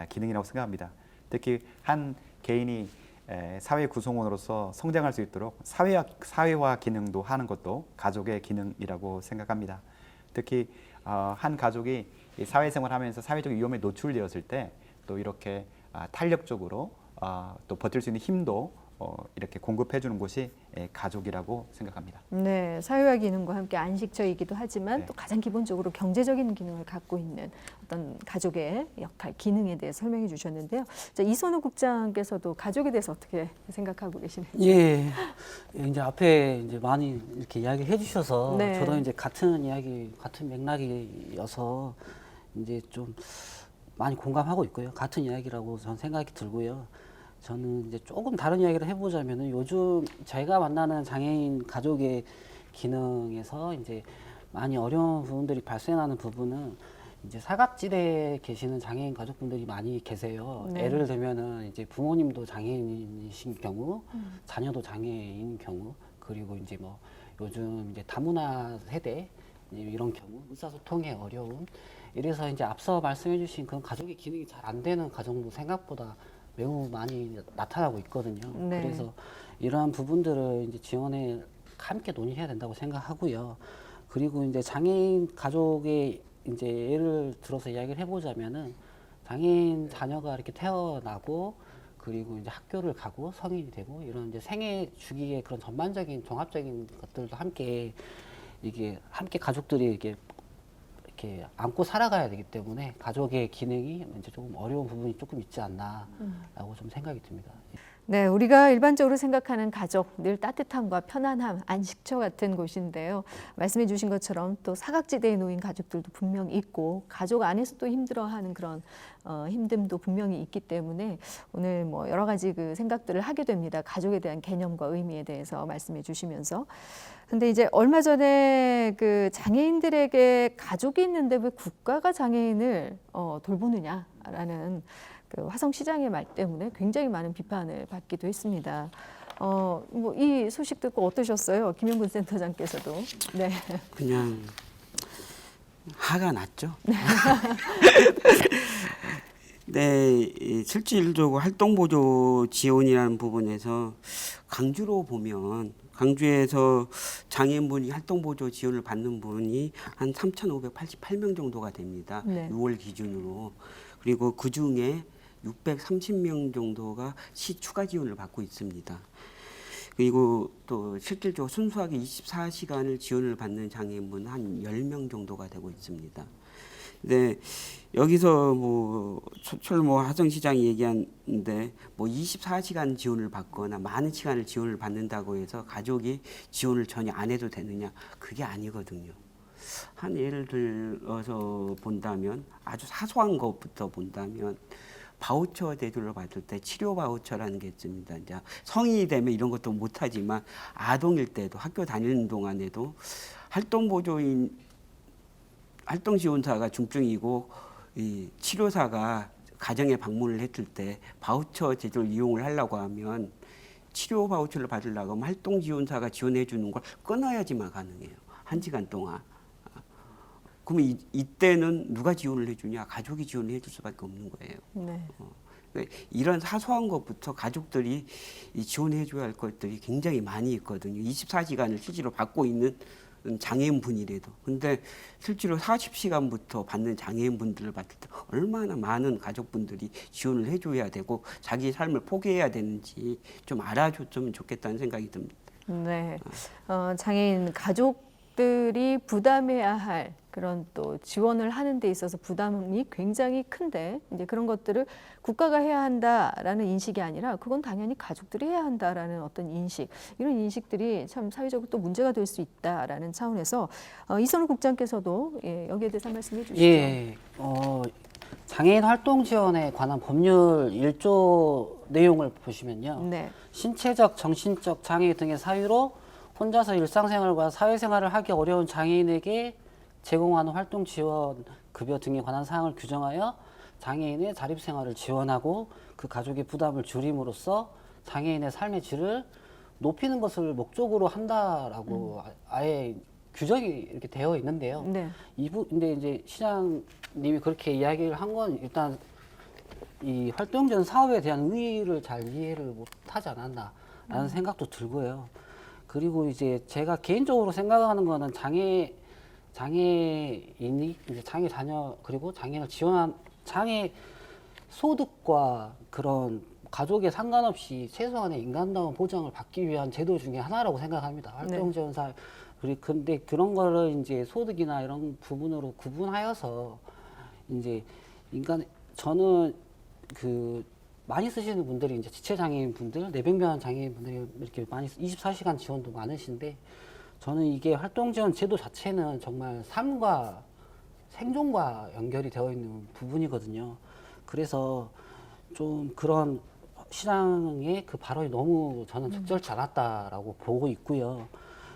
기능이라고 생각합니다. 특히 한 개인이 사회 구성원으로서 성장할 수 있도록 사회화 기능도 하는 것도 가족의 기능이라고 생각합니다. 특히 한 가족이 사회생활하면서 사회적 위험에 노출되었을 때 또 이렇게 탄력적으로 또 버틸 수 있는 힘도 이렇게 공급해 주는 곳이 가족이라고 생각합니다. 네, 사회화 기능과 함께 안식처이기도 하지만 네. 또 가장 기본적으로 경제적인 기능을 갖고 있는 어떤 가족의 역할, 기능에 대해 설명해 주셨는데요. 자, 이선우 국장께서도 가족에 대해서 어떻게 생각하고 계시는지? 예, 이제 앞에 이제 많이 이렇게 이야기해 주셔서 네. 저도 이제 같은 이야기, 같은 맥락이어서 이제 좀 많이 공감하고 있고요. 같은 이야기라고 저는 생각이 들고요. 저는 이제 조금 다른 이야기를 해보자면은 요즘 제가 만나는 장애인 가족의 기능에서 이제 많이 어려운 부분들이 발생하는 부분은 이제 사각지대에 계시는 장애인 가족분들이 많이 계세요. 네. 예를 들면은 이제 부모님도 장애인이신 경우, 자녀도 장애인인 경우, 그리고 이제 뭐 요즘 이제 다문화 세대 이런 경우 의사소통의 어려움. 이래서 이제 앞서 말씀해주신 그런 가족의 기능이 잘 안 되는 가정도 생각보다 매우 많이 나타나고 있거든요. 네. 그래서 이러한 부분들을 이제 지원에 함께 논의해야 된다고 생각하고요. 그리고 이제 장애인 가족의 이제 예를 들어서 이야기를 해보자면은 장애인 자녀가 이렇게 태어나고 그리고 이제 학교를 가고 성인이 되고 이런 이제 생애 주기의 그런 전반적인 종합적인 것들도 함께 이게 함께 가족들이 이렇게 안고 살아가야 되기 때문에 가족의 기능이 이제 조금 어려운 부분이 조금 있지 않나라고 좀 생각이 듭니다. 네, 우리가 일반적으로 생각하는 가족, 늘 따뜻함과 편안함, 안식처 같은 곳인데요. 말씀해 주신 것처럼 또 사각지대에 놓인 가족들도 분명 있고 가족 안에서 또 힘들어하는 그런 힘듦도 분명히 있기 때문에 오늘 뭐 여러 가지 그 생각들을 하게 됩니다. 가족에 대한 개념과 의미에 대해서 말씀해 주시면서. 근데 이제 얼마 전에 그 장애인들에게 가족이 있는데 왜 국가가 장애인을 돌보느냐라는 그 화성시장의 말 때문에 굉장히 많은 비판을 받기도 했습니다. 뭐 이 소식 듣고 어떠셨어요? 김용근 센터장께서도. 네. 그냥 화가 났죠. 네, 실질적으로 활동보조 지원이라는 부분에서 광주로 보면 광주에서 장애인분이 활동보조 지원을 받는 분이 한 3,588명 정도가 됩니다. 네. 6월 기준으로. 그리고 그중에 630명 정도가 시 추가 지원을 받고 있습니다. 그리고 또 실질적으로 순수하게 24시간을 지원을 받는 장애인분은 한 10명 정도가 되고 있습니다. 근데 여기서 뭐 철모 화성시장이 얘기하는데 뭐 24시간 지원을 받거나 많은 시간을 지원을 받는다고 해서 가족이 지원을 전혀 안 해도 되느냐? 그게 아니거든요. 한 예를 들어서 본다면 아주 사소한 것부터 본다면 바우처 제도를 받을 때 치료 바우처라는 게 있습니다. 이제 성인이 되면 이런 것도 못하지만 아동일 때도 학교 다니는 동안에도 활동 지원사가 중증이고 이 치료사가 가정에 방문을 했을 때 바우처 제도를 이용을 하려고 하면 치료 바우처를 받으려고 하면 활동 지원사가 지원해 주는 걸 끊어야지만 가능해요. 1시간 동안. 그러면 이때는 누가 지원을 해주냐? 가족이 지원을 해줄 수밖에 없는 거예요. 네. 그러니까 이런 사소한 것부터 가족들이 지원해줘야 할 것들이 굉장히 많이 있거든요. 24시간을 실제로 받고 있는 장애인분이라도. 근데 실제로 40시간부터 받는 장애인분들을 봤을 때 얼마나 많은 가족분들이 지원을 해줘야 되고 자기 삶을 포기해야 되는지 좀 알아줬으면 좋겠다는 생각이 듭니다. 네. 장애인 가족들이 부담해야 할 그런 또 지원을 하는 데 있어서 부담이 굉장히 큰데 이제 그런 것들을 국가가 해야 한다라는 인식이 아니라 그건 당연히 가족들이 해야 한다라는 어떤 인식, 이런 인식들이 참 사회적으로 또 문제가 될 수 있다라는 차원에서 이선우 국장께서도 여기에 대해서 한 말씀 해주시죠. 예, 장애인 활동 지원에 관한 법률 1조 내용을 보시면요. 네. 신체적, 정신적 장애 등의 사유로 혼자서 일상생활과 사회생활을 하기 어려운 장애인에게 제공하는 활동 지원, 급여 등에 관한 사항을 규정하여 장애인의 자립생활을 지원하고 그 가족의 부담을 줄임으로써 장애인의 삶의 질을 높이는 것을 목적으로 한다라고 아예 규정이 이렇게 되어 있는데요. 네. 근데 이제 시장님이 그렇게 이야기를 한 건 일단 이 활동 지원 사업에 대한 의의를 잘 이해를 못하지 않았나라는 생각도 들고요. 그리고 이제 제가 개인적으로 생각하는 거는 장애인이 이제 장애 자녀 그리고 장애인을 지원한 장애 소득과 그런 가족에 상관없이 최소한의 인간다운 보장을 받기 위한 제도 중에 하나라고 생각합니다. 활동 지원사. 근데 그런 거를 이제 소득이나 이런 부분으로 구분하여서 이제 저는 많이 쓰시는 분들이 이제 지체장애인 분들, 뇌병변 장애인 분들이 이렇게 많이 24시간 지원도 많으신데 저는 이게 활동 지원 제도 자체는 정말 삶과 생존과 연결이 되어 있는 부분이거든요. 그래서 좀 그런 시장의 그 발언이 너무 저는 적절치 않았다라고 보고 있고요.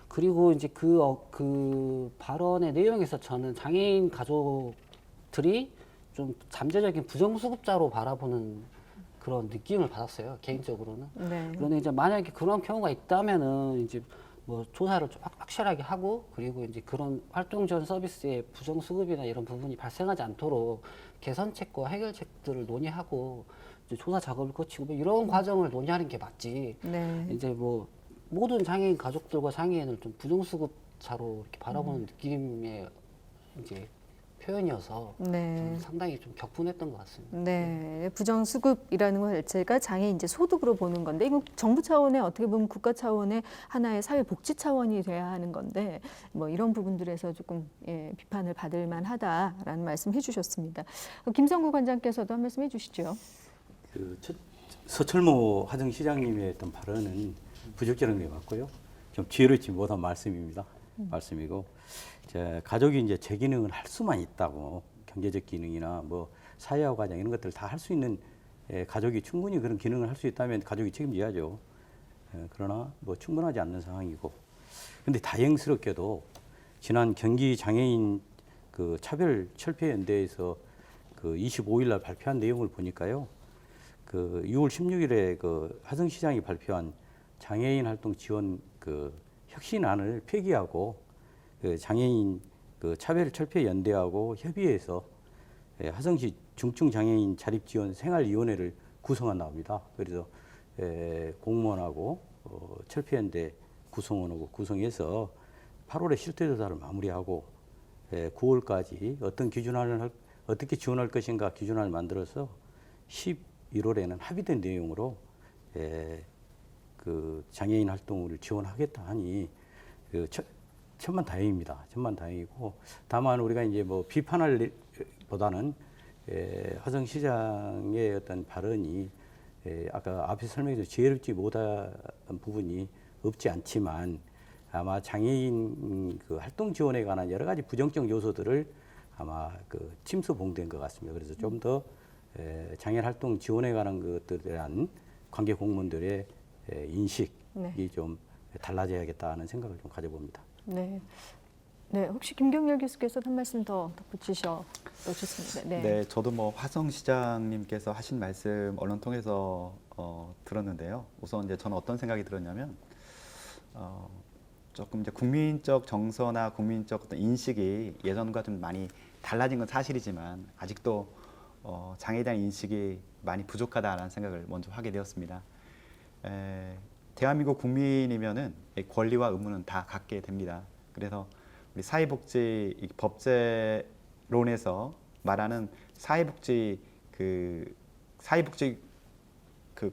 그리고 이제 그 발언의 내용에서 저는 장애인 가족들이 좀 잠재적인 부정수급자로 바라보는 그런 느낌을 받았어요, 개인적으로는. 네. 그런데 이제 만약에 그런 경우가 있다면은 이제 뭐 조사를 좀 확실하게 하고 그리고 이제 그런 활동 지원 서비스의 부정수급이나 이런 부분이 발생하지 않도록 개선책과 해결책들을 논의하고 이제 조사 작업을 거치고 뭐 이런 과정을 논의하는 게 맞지. 네. 이제 뭐 모든 장애인 가족들과 장애인을 좀 부정수급자로 이렇게 바라보는 느낌의 이제 표현이어서 네. 좀 상당히 좀 격분했던 것 같습니다. 네, 부정수급이라는 것 자체가 장애 이제 소득으로 보는 건데 이거 정부 차원의 어떻게 보면 국가 차원의 하나의 사회 복지 차원이 돼야 하는 건데 뭐 이런 부분들에서 조금 비판을 받을 만하다라는 말씀 해주셨습니다. 김성구 관장께서도 한 말씀 해주시죠. 서철모 하정시장님의 어떤 발언은 부적절한 게 맞고요. 좀 지혜롭지 못한 말씀입니다. 말씀이고. 가족이 이제 제 기능을 할 수만 있다고 경제적 기능이나 뭐 사회화 과정 이런 것들 다 할 수 있는 가족이 충분히 그런 기능을 할 수 있다면 가족이 책임져야죠. 그러나 뭐 충분하지 않는 상황이고. 근데 다행스럽게도 지난 경기 장애인 그 차별 철폐 연대에서 그 25일 날 발표한 내용을 보니까요. 그 6월 16일에 그 하정시장이 발표한 장애인 활동 지원 그 혁신안을 폐기하고 그 장애인 그 차별 철폐 연대하고 협의해서 하정시 중증 장애인 자립 지원 생활위원회를 구성한답니다. 그래서 공무원하고 철폐 연대 구성원하고 구성해서 8월에 실태 조사를 마무리하고 9월까지 어떻게 지원할 것인가 기준안을 만들어서 11월에는 합의된 내용으로 그 장애인 활동을 지원하겠다 하니 천만다행입니다. 천만다행이고 다만 우리가 이제 뭐 비판할 보다는 하정 시장의 어떤 발언이 아까 앞에 설명해서 지혜롭지 못한 부분이 없지 않지만 아마 장애인 그 활동 지원에 관한 여러 가지 부정적 요소들을 아마 그 침수봉된 것 같습니다. 그래서 좀 더 장애인 활동 지원에 관한 것들에 대한 관계 공무원들의 인식이 네. 좀 달라져야겠다는 생각을 좀 가져봅니다. 네. 네, 혹시 김경렬 교수께서 한 말씀 더 덧붙이셔도 좋습니다. 네. 네, 저도 뭐 화성 시장님께서 하신 말씀 언론 통해서 들었는데요. 우선 이제 저는 어떤 생각이 들었냐면 조금 이제 국민적 정서나 국민적 어떤 인식이 예전과 좀 많이 달라진 건 사실이지만 아직도 장애에 대한 인식이 많이 부족하다라는 생각을 먼저 하게 되었습니다. 대한민국 국민이면은 권리와 의무는 다 갖게 됩니다. 그래서 우리 사회복지 법제론에서 말하는 사회복지 그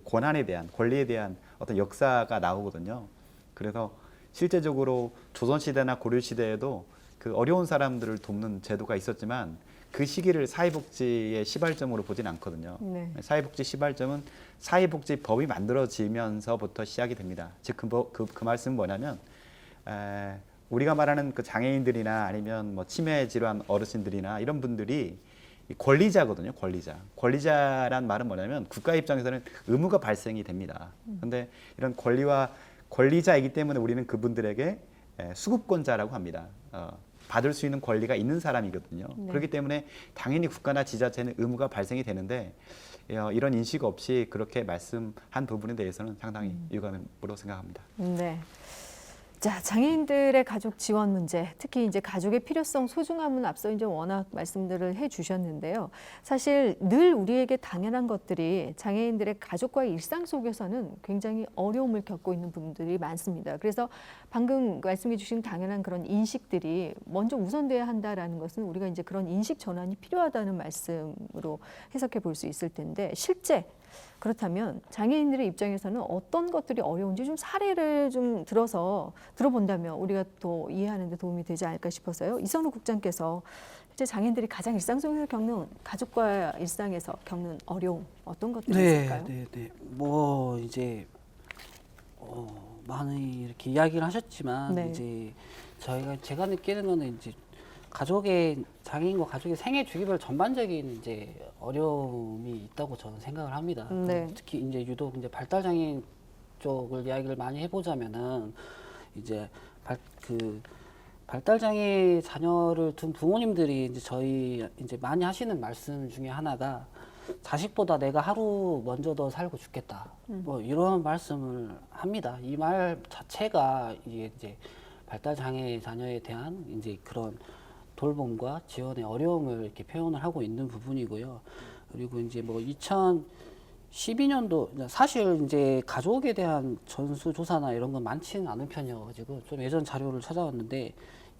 권한에 대한 권리에 대한 어떤 역사가 나오거든요. 그래서 실제적으로 조선시대나 고려시대에도 그 어려운 사람들을 돕는 제도가 있었지만 그 시기를 사회복지의 시발점으로 보진 않거든요. 네. 사회복지 시발점은 사회복지법이 만들어지면서부터 시작이 됩니다. 즉 그 말씀은 뭐냐면 우리가 말하는 그 장애인들이나 아니면 뭐 치매 질환 어르신들이나 이런 분들이 권리자거든요. 권리자란 말은 뭐냐면 국가 입장에서는 의무가 발생이 됩니다. 그런데 이런 권리자이기 때문에 우리는 그분들에게 수급권자라고 합니다. 받을 수 있는 권리가 있는 사람이거든요. 네. 그렇기 때문에 당연히 국가나 지자체는 의무가 발생이 되는데 이런 인식 없이 그렇게 말씀한 부분에 대해서는 상당히 유감으로 생각합니다. 네. 자, 장애인들의 가족 지원 문제, 특히 이제 가족의 필요성, 소중함은 앞서 이제 워낙 말씀들을 해주셨는데요. 사실 늘 우리에게 당연한 것들이 장애인들의 가족과의 일상 속에서는 굉장히 어려움을 겪고 있는 부분들이 많습니다. 그래서 방금 말씀해주신 당연한 그런 인식들이 먼저 우선돼야 한다라는 것은 우리가 이제 그런 인식 전환이 필요하다는 말씀으로 해석해 볼 수 있을 텐데 실제 그렇다면 장애인들의 입장에서는 어떤 것들이 어려운지 좀 사례를 좀 들어본다면 우리가 또 이해하는 데 도움이 되지 않을까 싶어서요. 이선우 국장께서 실제 장애인들이 가장 일상 속에서 겪는 가족과 일상에서 겪는 어려움 어떤 것들이 있을까요? 네. 뭐 이제 많이 이렇게 이야기를 하셨지만 네. 이제 제가 느끼는 거는 이제 장애인과 가족의 생애 주기별 전반적인 이제 어려움이 있다고 저는 생각을 합니다. 네. 특히 이제 유독 이제 발달 장애인 쪽을 이야기를 많이 해보자면은 이제 발달 장애 자녀를 둔 부모님들이 이제 저희 이제 많이 하시는 말씀 중에 하나가 자식보다 내가 하루 먼저 더 살고 죽겠다. 뭐 이런 말씀을 합니다. 이 말 자체가 이제 발달 장애 자녀에 대한 이제 그런 돌봄과 지원의 어려움을 이렇게 표현을 하고 있는 부분이고요. 그리고 이제 뭐 2012년도 사실 이제 가족에 대한 전수조사나 이런 건 많지는 않은 편이어가지고 좀 예전 자료를 찾아왔는데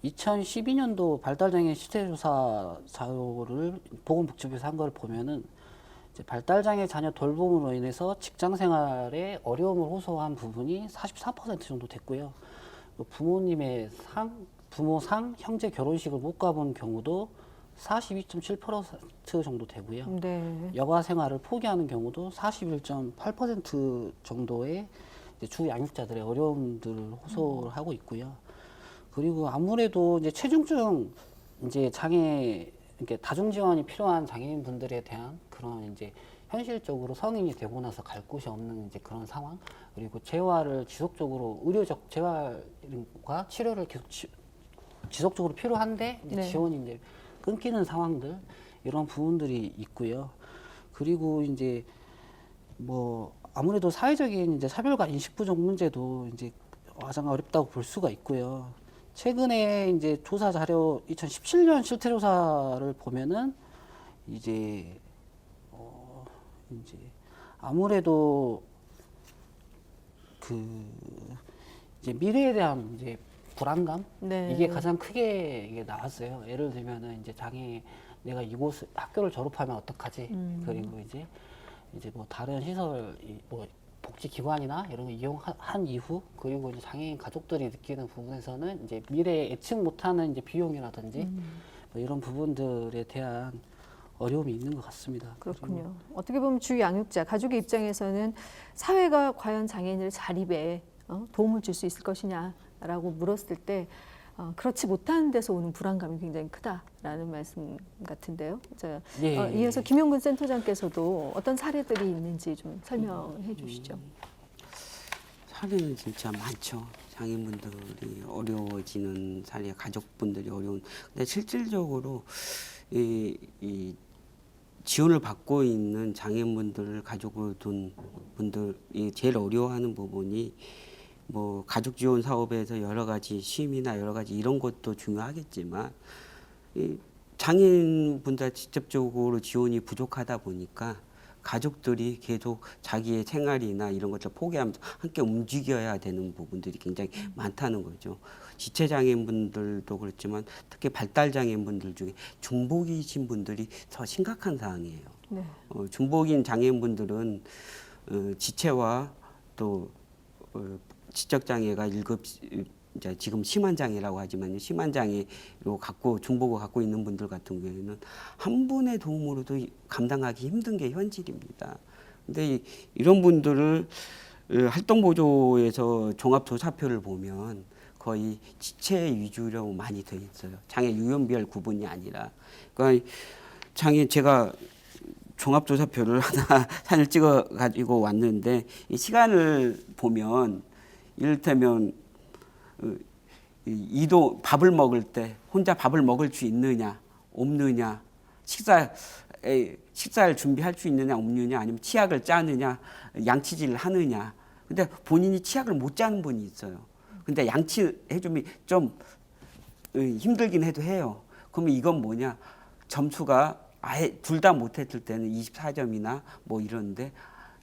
2012년도 발달장애 실태조사 자료를 보건복지부에서 한 걸 보면은 이제 발달장애 자녀 돌봄으로 인해서 직장생활에 어려움을 호소한 부분이 44% 정도 됐고요. 부모님의 부모 상, 형제 결혼식을 못 가본 경우도 42.7% 정도 되고요. 네. 여가 생활을 포기하는 경우도 41.8% 정도의 이제 주 양육자들의 어려움들을 호소를 하고 있고요. 그리고 아무래도 이제 체중증 이제 장애 이렇게 다중 지원이 필요한 장애인 분들에 대한 그런 이제 현실적으로 성인이 되고 나서 갈 곳이 없는 이제 그런 상황, 그리고 재활을 지속적으로 의료적 재활과 치료를 계속 지속적으로 필요한데 이제 네. 지원이 이제 끊기는 상황들, 이런 부분들이 있고요. 그리고 이제 뭐 아무래도 사회적인 이제 사별과 인식 부족 문제도 이제 가장 어렵다고 볼 수가 있고요. 최근에 이제 조사 자료 2017년 실태 조사를 보면은 이제 아무래도 이제 미래에 대한 이제 불안감, 네. 이게 가장 크게 이게 나왔어요. 예를 들면은 이제 내가 이곳 학교를 졸업하면 어떡하지? 그리고 이제 뭐 다른 시설, 뭐 복지기관이나 이런 거 이용한 이후, 그리고 이제 장애인 가족들이 느끼는 부분에서는 이제 미래에 예측 못하는 이제 비용이라든지 뭐 이런 부분들에 대한 어려움이 있는 것 같습니다. 그렇군요. 어떻게 보면 주 양육자, 가족의 입장에서는 사회가 과연 장애인을 자립에 도움을 줄 수 있을 것이냐라고 물었을 때 그렇지 못한 데서 오는 불안감이 굉장히 크다라는 말씀 같은데요. 예. 이어서 김용근 센터장께서도 어떤 사례들이 있는지 좀 설명해 주시죠. 사례는 진짜 많죠. 장애인분들이 어려워지는 사례, 가족분들이 어려운. 근데 실질적으로 이 지원을 받고 있는 장애인분들 가족을 둔 분들이 제일 어려워하는 부분이 뭐 가족 지원 사업에서 여러 가지 쉼이나 여러 가지 이런 것도 중요하겠지만 이 장애인분들 직접적으로 지원이 부족하다 보니까 가족들이 계속 자기의 생활이나 이런 것을 포기하면서 함께 움직여야 되는 부분들이 굉장히 많다는 거죠. 지체장애인분들도 그렇지만 특히 발달장애인분들 중에 중복이신 분들이 더 심각한 사항이에요. 네. 중복인 장애인분들은 지체와 또 지적장애가 1급 이제 지금 심한 장애라고 하지만 심한 장애로 중복을 갖고 있는 분들 같은 경우에는 한 분의 도움으로도 감당하기 힘든 게 현실입니다. 근데 이런 분들을 활동보조에서 종합조사표를 보면 거의 지체 위주로 많이 돼 있어요. 장애 유형별 구분이 아니라. 그러니까 제가 종합조사표를 하나 사진을 찍어 가지고 왔는데 이 시간을 보면 이를테면 밥을 먹을 때 혼자 밥을 먹을 수 있느냐 없느냐, 식사를 준비할 수 있느냐 없느냐, 아니면 치약을 짜느냐, 양치질을 하느냐. 근데 본인이 치약을 못 짜는 분이 있어요. 근데 양치해주면 좀 힘들긴 해도 해요. 그러면 이건 뭐냐, 점수가 아예 둘 다 못했을 때는 24점이나 뭐 이런데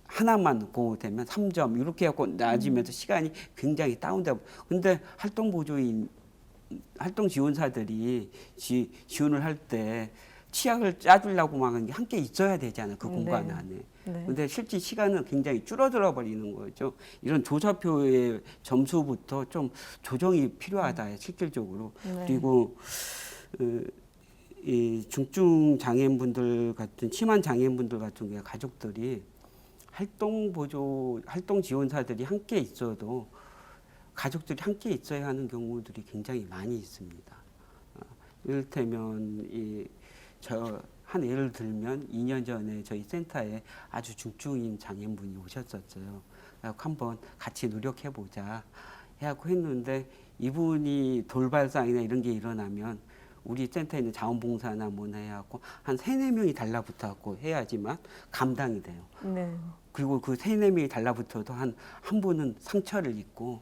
하나만 보고 되면 3점 이렇게 해갖고 낮으면서 시간이 굉장히 다운되고. 근데 활동 지원사들이 지원을 할 때 치약을 짜주려고 막 함께 있어야 되잖아요. 그 공간 안에. 네. 근데 실제 시간은 굉장히 줄어들어 버리는 거죠. 이런 조사표의 점수부터 좀 조정이 필요하다, 실질적으로. 네. 그리고 이 중증 장애인분들 같은 심한 장애인분들 같은 경우에 가족들이 활동 지원사들이 함께 있어도 가족들이 함께 있어야 하는 경우들이 굉장히 많이 있습니다. 이를테면 한 예를 들면 2년 전에 저희 센터에 아주 중증인 장애인분이 오셨었어요. 그래서 한번 같이 노력해보자 해갖고 했는데, 이분이 돌발상이나 이런 게 일어나면 우리 센터에 있는 자원봉사나 뭐나 해갖고 한 3-4명이 달라붙어갖고 해야지만 감당이 돼요. 네. 그리고 그 3-4명이 달라붙어도 한 분은 상처를 입고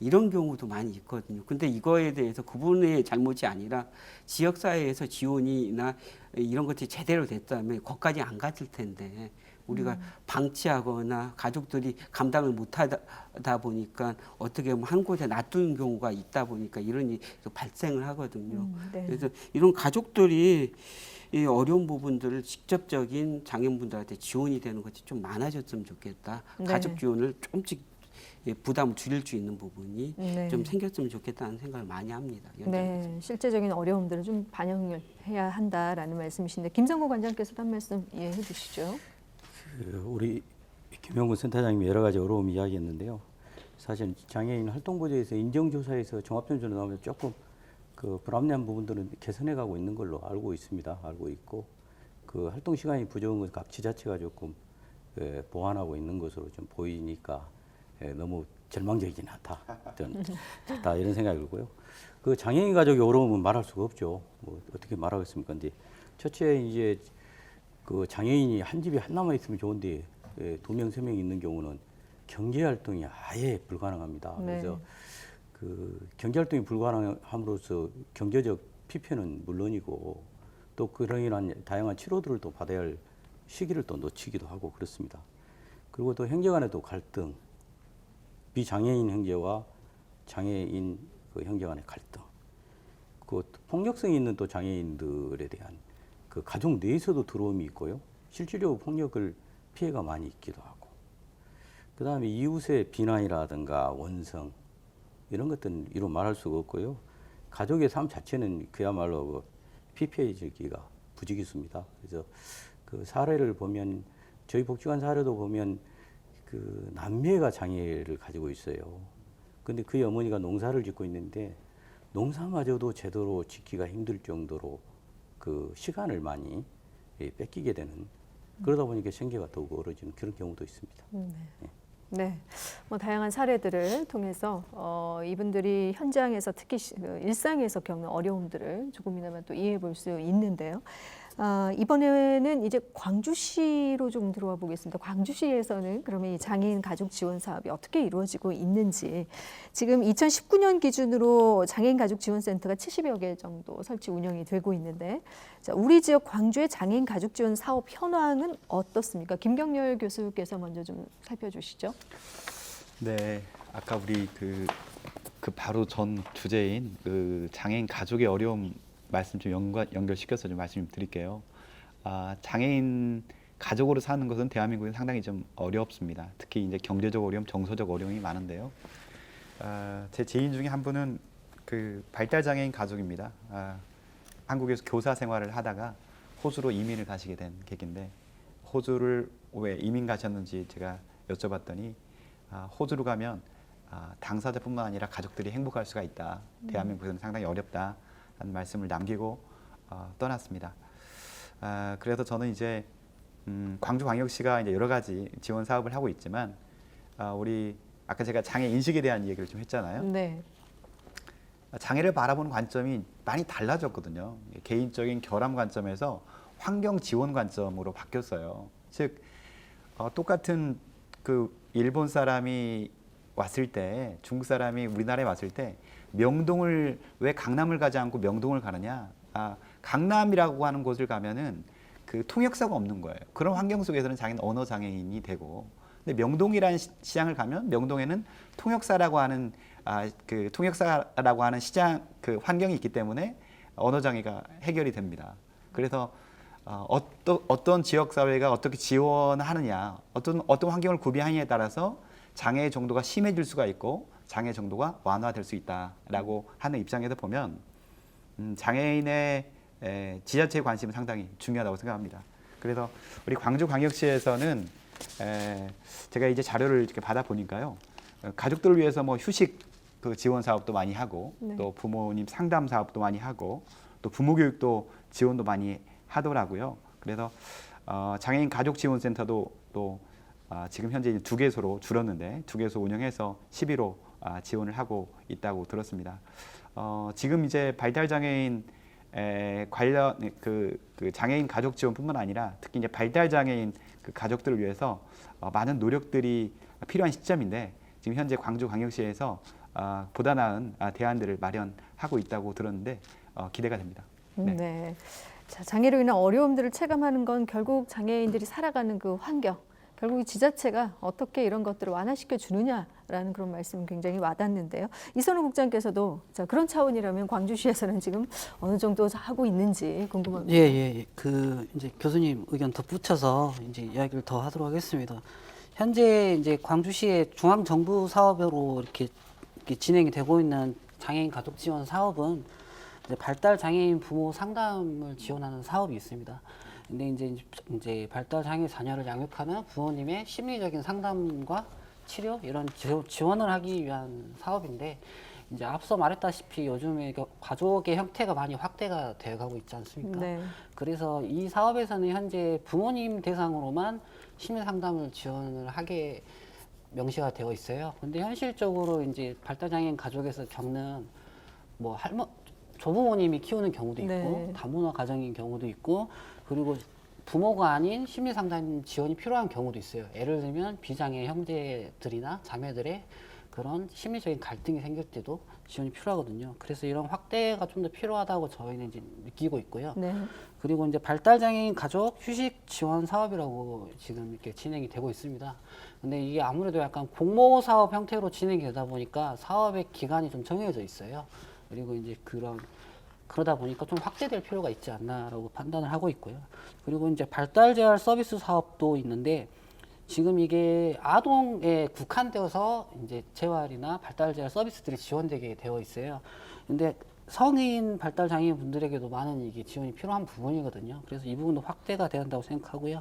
이런 경우도 많이 있거든요. 근데 이거에 대해서 그분의 잘못이 아니라 지역사회에서 지원이나 이런 것들이 제대로 됐다면 거기까지 안 갔을 텐데, 우리가 방치하거나 가족들이 감당을 못하다 보니까 어떻게 보면 한 곳에 놔두는 경우가 있다 보니까 이런 일이 발생을 하거든요. 네. 그래서 이런 가족들이 이 어려운 부분들을 직접적인 장애인분들한테 지원이 되는 것이 좀 많아졌으면 좋겠다. 네. 가족 지원을 조금씩 부담을 줄일 수 있는 부분이 네. 좀 생겼으면 좋겠다는 생각을 많이 합니다. 네, 실제적인 어려움들을 좀 반영을 해야 한다라는 말씀이신데, 김성구 관장께서도 한 말씀 해 주시죠. 우리 김용근 센터장님이 여러 가지 어려움 이야기했는데요. 사실 장애인 활동보조에서 인정조사에서 종합전조로 나오면 조금 그 불합리한 부분들은 개선해 가고 있는 걸로 알고 있습니다. 알고 있고, 그 활동 시간이 부족한 것 각 지자체가 조금 보완하고 있는 것으로 좀 보이니까 너무 절망적이진 않다. 좋다 이런 생각이 들고요. 그 장애인 가족이 어려우면 말할 수가 없죠. 뭐 어떻게 말하겠습니까? 근데 첫째 이제 그 장애인이 한 집에 하나만 있으면 좋은데 2명, 3명 있는 경우는 경제 활동이 아예 불가능합니다. 네. 그래서 그 경제 활동이 불가능함으로써 경제적 피폐는 물론이고 또 그런 이런 다양한 치료들을 또 받아야 할 시기를 또 놓치기도 하고 그렇습니다. 그리고 또 형제 간에도 갈등, 비장애인 형제와 장애인 그 형제 간의 갈등, 그 폭력성이 있는 또 장애인들에 대한 그 가족 내에서도 두려움이 있고요. 실질적으로 폭력을 피해가 많이 있기도 하고, 그 다음에 이웃의 비난이라든가 원성 이런 것들은 이루 말할 수가 없고요. 가족의 삶 자체는 그야말로 그 피폐해지기가 부지기수입니다. 그래서 그 사례를 보면, 저희 복지관 사례도 보면 그 남매가 장애를 가지고 있어요. 근데 그 어머니가 농사를 짓고 있는데 농사마저도 제대로 짓기가 힘들 정도로 그 시간을 많이 뺏기게 되는 그러다 보니까 생계가 더욱 어려지는 그런 경우도 있습니다. 네, 뭐 다양한 사례들을 통해서 이분들이 현장에서 특히 일상에서 겪는 어려움들을 조금이나마 또 이해해 볼 수 있는데요. 이번에는 이제 광주시로 좀 들어와 보겠습니다. 광주시에서는 그러면 이 장애인 가족 지원 사업이 어떻게 이루어지고 있는지, 지금 2019년 기준으로 장애인 가족 지원센터가 70여 개 정도 설치 운영이 되고 있는데, 자, 우리 지역 광주의 장애인 가족 지원 사업 현황은 어떻습니까? 김경렬 교수께서 먼저 좀 살펴주시죠. 네, 아까 우리 그 바로 전 주제인 그 장애인 가족의 어려움 말씀 좀 연결시켜서 좀 말씀드릴게요. 장애인 가족으로 사는 것은 대한민국에 상당히 좀 어렵습니다. 특히 이제 경제적 어려움, 정서적 어려움이 많은데요. 제 지인 중에 한 분은 그 발달 장애인 가족입니다. 한국에서 교사 생활을 하다가 호주로 이민을 가시게 된 계기인데, 호주를 왜 이민 가셨는지 제가 여쭤봤더니 호주로 가면 당사자뿐만 아니라 가족들이 행복할 수가 있다. 대한민국에서는 상당히 어렵다. 라는 말씀을 남기고 떠났습니다. 그래서 저는 이제 광주광역시가 이제 여러 가지 지원 사업을 하고 있지만, 우리 아까 제가 장애 인식에 대한 얘기를 좀 했잖아요. 네. 장애를 바라보는 관점이 많이 달라졌거든요. 개인적인 결함 관점에서 환경 지원 관점으로 바뀌었어요. 즉 똑같은 그 일본 사람이 왔을 때, 중국 사람이 우리나라에 왔을 때 명동을 왜 강남을 가지 않고 명동을 가느냐? 강남이라고 하는 곳을 가면은 그 통역사가 없는 거예요. 그런 환경 속에서는 자기는 언어 장애인이 되고, 근데 명동이라는 시장을 가면 명동에는 통역사라고 하는 그 통역사라고 하는 시장 그 환경이 있기 때문에 언어 장애가 해결이 됩니다. 그래서 어떤 지역 사회가 어떻게 지원하느냐, 어떤 환경을 구비하느냐에 따라서 장애의 정도가 심해질 수가 있고 장애 정도가 완화될 수 있다라고 하는 입장에서 보면 장애인의 지자체의 관심은 상당히 중요하다고 생각합니다. 그래서 우리 광주광역시에서는 제가 이제 자료를 이렇게 받아 보니까요, 가족들을 위해서 뭐 휴식 그 지원 사업도 많이 하고, 네. 또 부모님 상담 사업도 많이 하고, 또 부모 교육도 지원도 많이 하더라고요. 그래서 장애인 가족 지원센터도 또 지금 현재 2개소로 줄었는데 2개소 운영해서 11호 지원을 하고 있다고 들었습니다. 지금 이제 발달 장애인 관련 그 장애인 가족 지원뿐만 아니라 특히 이제 발달 장애인 그 가족들을 위해서 많은 노력들이 필요한 시점인데, 지금 현재 광주광역시에서 보다 나은 대안들을 마련하고 있다고 들었는데 기대가 됩니다. 네. 네. 자, 장애로 인한 어려움들을 체감하는 건 결국 장애인들이 살아가는 그 환경, 결국 이 지자체가 어떻게 이런 것들을 완화시켜 주느냐라는 그런 말씀 굉장히 와닿는데요. 이선우 국장께서도 자, 그런 차원이라면 광주시에서는 지금 어느 정도 하고 있는지 궁금합니다. 예. 그 이제 교수님 의견 덧붙여서 이제 이야기를 더 하도록 하겠습니다. 현재 이제 광주시의 중앙 정부 사업으로 이렇게 진행이 되고 있는 장애인 가족 지원 사업은 이제 발달 장애인 부모 상담을 지원하는 사업이 있습니다. 근데 이제 발달 장애 자녀를 양육하는 부모님의 심리적인 상담과 치료 이런 지원을 하기 위한 사업인데, 이제 앞서 말했다시피 요즘에 가족의 형태가 많이 확대가 되어가고 있지 않습니까? 네. 그래서 이 사업에서는 현재 부모님 대상으로만 심리 상담을 지원을 하게 명시가 되어 있어요. 근데 현실적으로 이제 발달 장애인 가족에서 겪는 뭐 조부모님이 키우는 경우도 있고, 네. 다문화 가정인 경우도 있고, 그리고 부모가 아닌 심리 상담 지원이 필요한 경우도 있어요. 예를 들면 비장애 형제들이나 자매들의 그런 심리적인 갈등이 생길 때도 지원이 필요하거든요. 그래서 이런 확대가 좀 더 필요하다고 저희는 이제 느끼고 있고요. 네. 그리고 이제 발달장애인 가족 휴식 지원 사업이라고 지금 이렇게 진행이 되고 있습니다. 근데 이게 아무래도 약간 공모 사업 형태로 진행이 되다 보니까 사업의 기간이 좀 정해져 있어요. 그리고 이제 그러다 보니까 좀 확대될 필요가 있지 않나라고 판단을 하고 있고요. 그리고 이제 발달 재활 서비스 사업도 있는데, 지금 이게 아동에 국한되어서 이제 재활이나 발달 재활 서비스들이 지원되게 되어 있어요. 근데 성인 발달 장애인 분들에게도 많은 이게 지원이 필요한 부분이거든요. 그래서 이 부분도 확대가 돼야 한다고 생각하고요.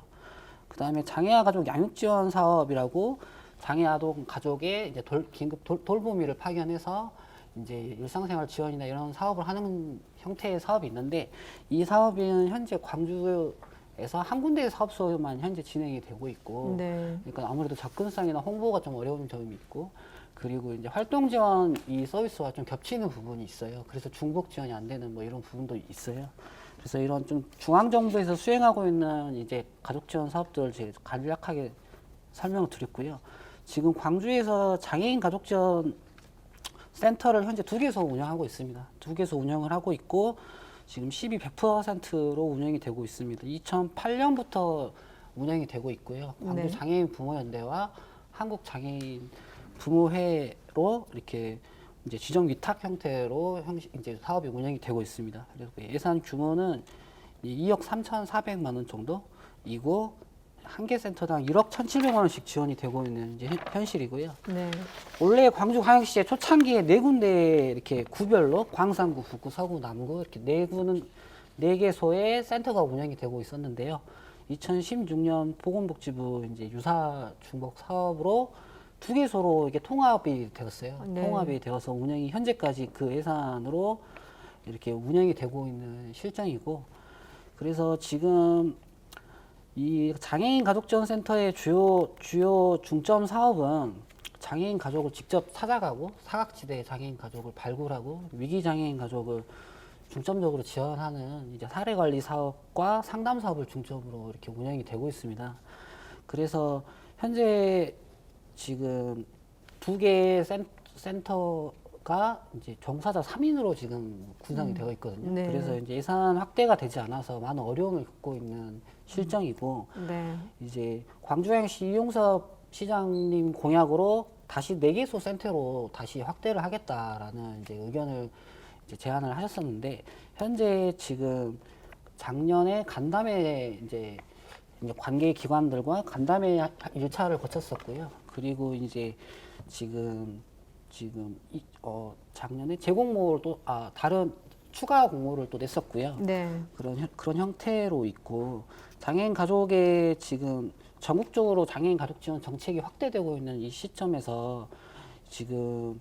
그다음에 장애아 가족 양육 지원 사업이라고 장애 아동 가족의 이제 긴급 돌보미를 파견해서 이제 일상생활 지원이나 이런 사업을 하는 형태의 사업이 있는데 이 사업은 현재 광주에서 한 군데의 사업소만 현재 진행이 되고 있고 네. 그러니까 아무래도 접근성이나 홍보가 좀 어려운 점이 있고 그리고 이제 활동 지원 이 서비스와 좀 겹치는 부분이 있어요. 그래서 중복 지원이 안 되는 뭐 이런 부분도 있어요. 그래서 이런 좀 중앙 정부에서 수행하고 있는 이제 가족 지원 사업들을 제가 간략하게 설명을 드렸고요. 지금 광주에서 장애인 가족 지원 센터를 현재 2개소 운영하고 있습니다. 2개소 운영을 하고 있고 지금 100%로 운영이 되고 있습니다. 2008년부터 운영이 되고 있고요. 광주 네. 장애인 부모연대와 한국 장애인 부모회로 이렇게 이제 지정 위탁 형태로 이제 사업이 운영이 되고 있습니다. 그래서 예산 규모는 2억 3,400만 원 정도이고 한 개 센터당 1억 1,700만 원씩 지원이 되고 있는 이제 현실이고요. 네. 원래 광주광역시의 초창기에 4군데 이렇게 구별로 광산구, 북구, 서구, 남구 이렇게 4개소의 센터가 운영이 되고 있었는데요. 2016년 보건복지부 이제 유사 중복 사업으로 2개소로 이게 통합이 되었어요. 네. 통합이 되어서 운영이 현재까지 그 예산으로 이렇게 운영이 되고 있는 실정이고 그래서 지금 이 장애인 가족지원센터의 주요 중점 사업은 장애인 가족을 직접 찾아가고 사각지대 장애인 가족을 발굴하고 위기 장애인 가족을 중점적으로 지원하는 이제 사례 관리 사업과 상담 사업을 중점으로 이렇게 운영이 되고 있습니다. 그래서 현재 지금 2개의 센터가 이제 종사자 3인으로 지금 구성이 되어 있거든요. 네. 그래서 이제 예산 확대가 되지 않아서 많은 어려움을 겪고 있는 실정이고 네. 이제 광주광역시 이용섭 시장님 공약으로 다시 4개소 센터로 다시 확대를 하겠다라는 이제 의견을 이제 제안을 하셨었는데 현재 지금 작년에 간담회 이제 관계 기관들과 간담회 1차를 거쳤었고요. 그리고 이제 지금 작년에 재공모를 또 다른 추가 공모를 또 냈었고요. 네. 그런 형태로 있고 장애인 가족의 지금 전국적으로 장애인 가족 지원 정책이 확대되고 있는 이 시점에서 지금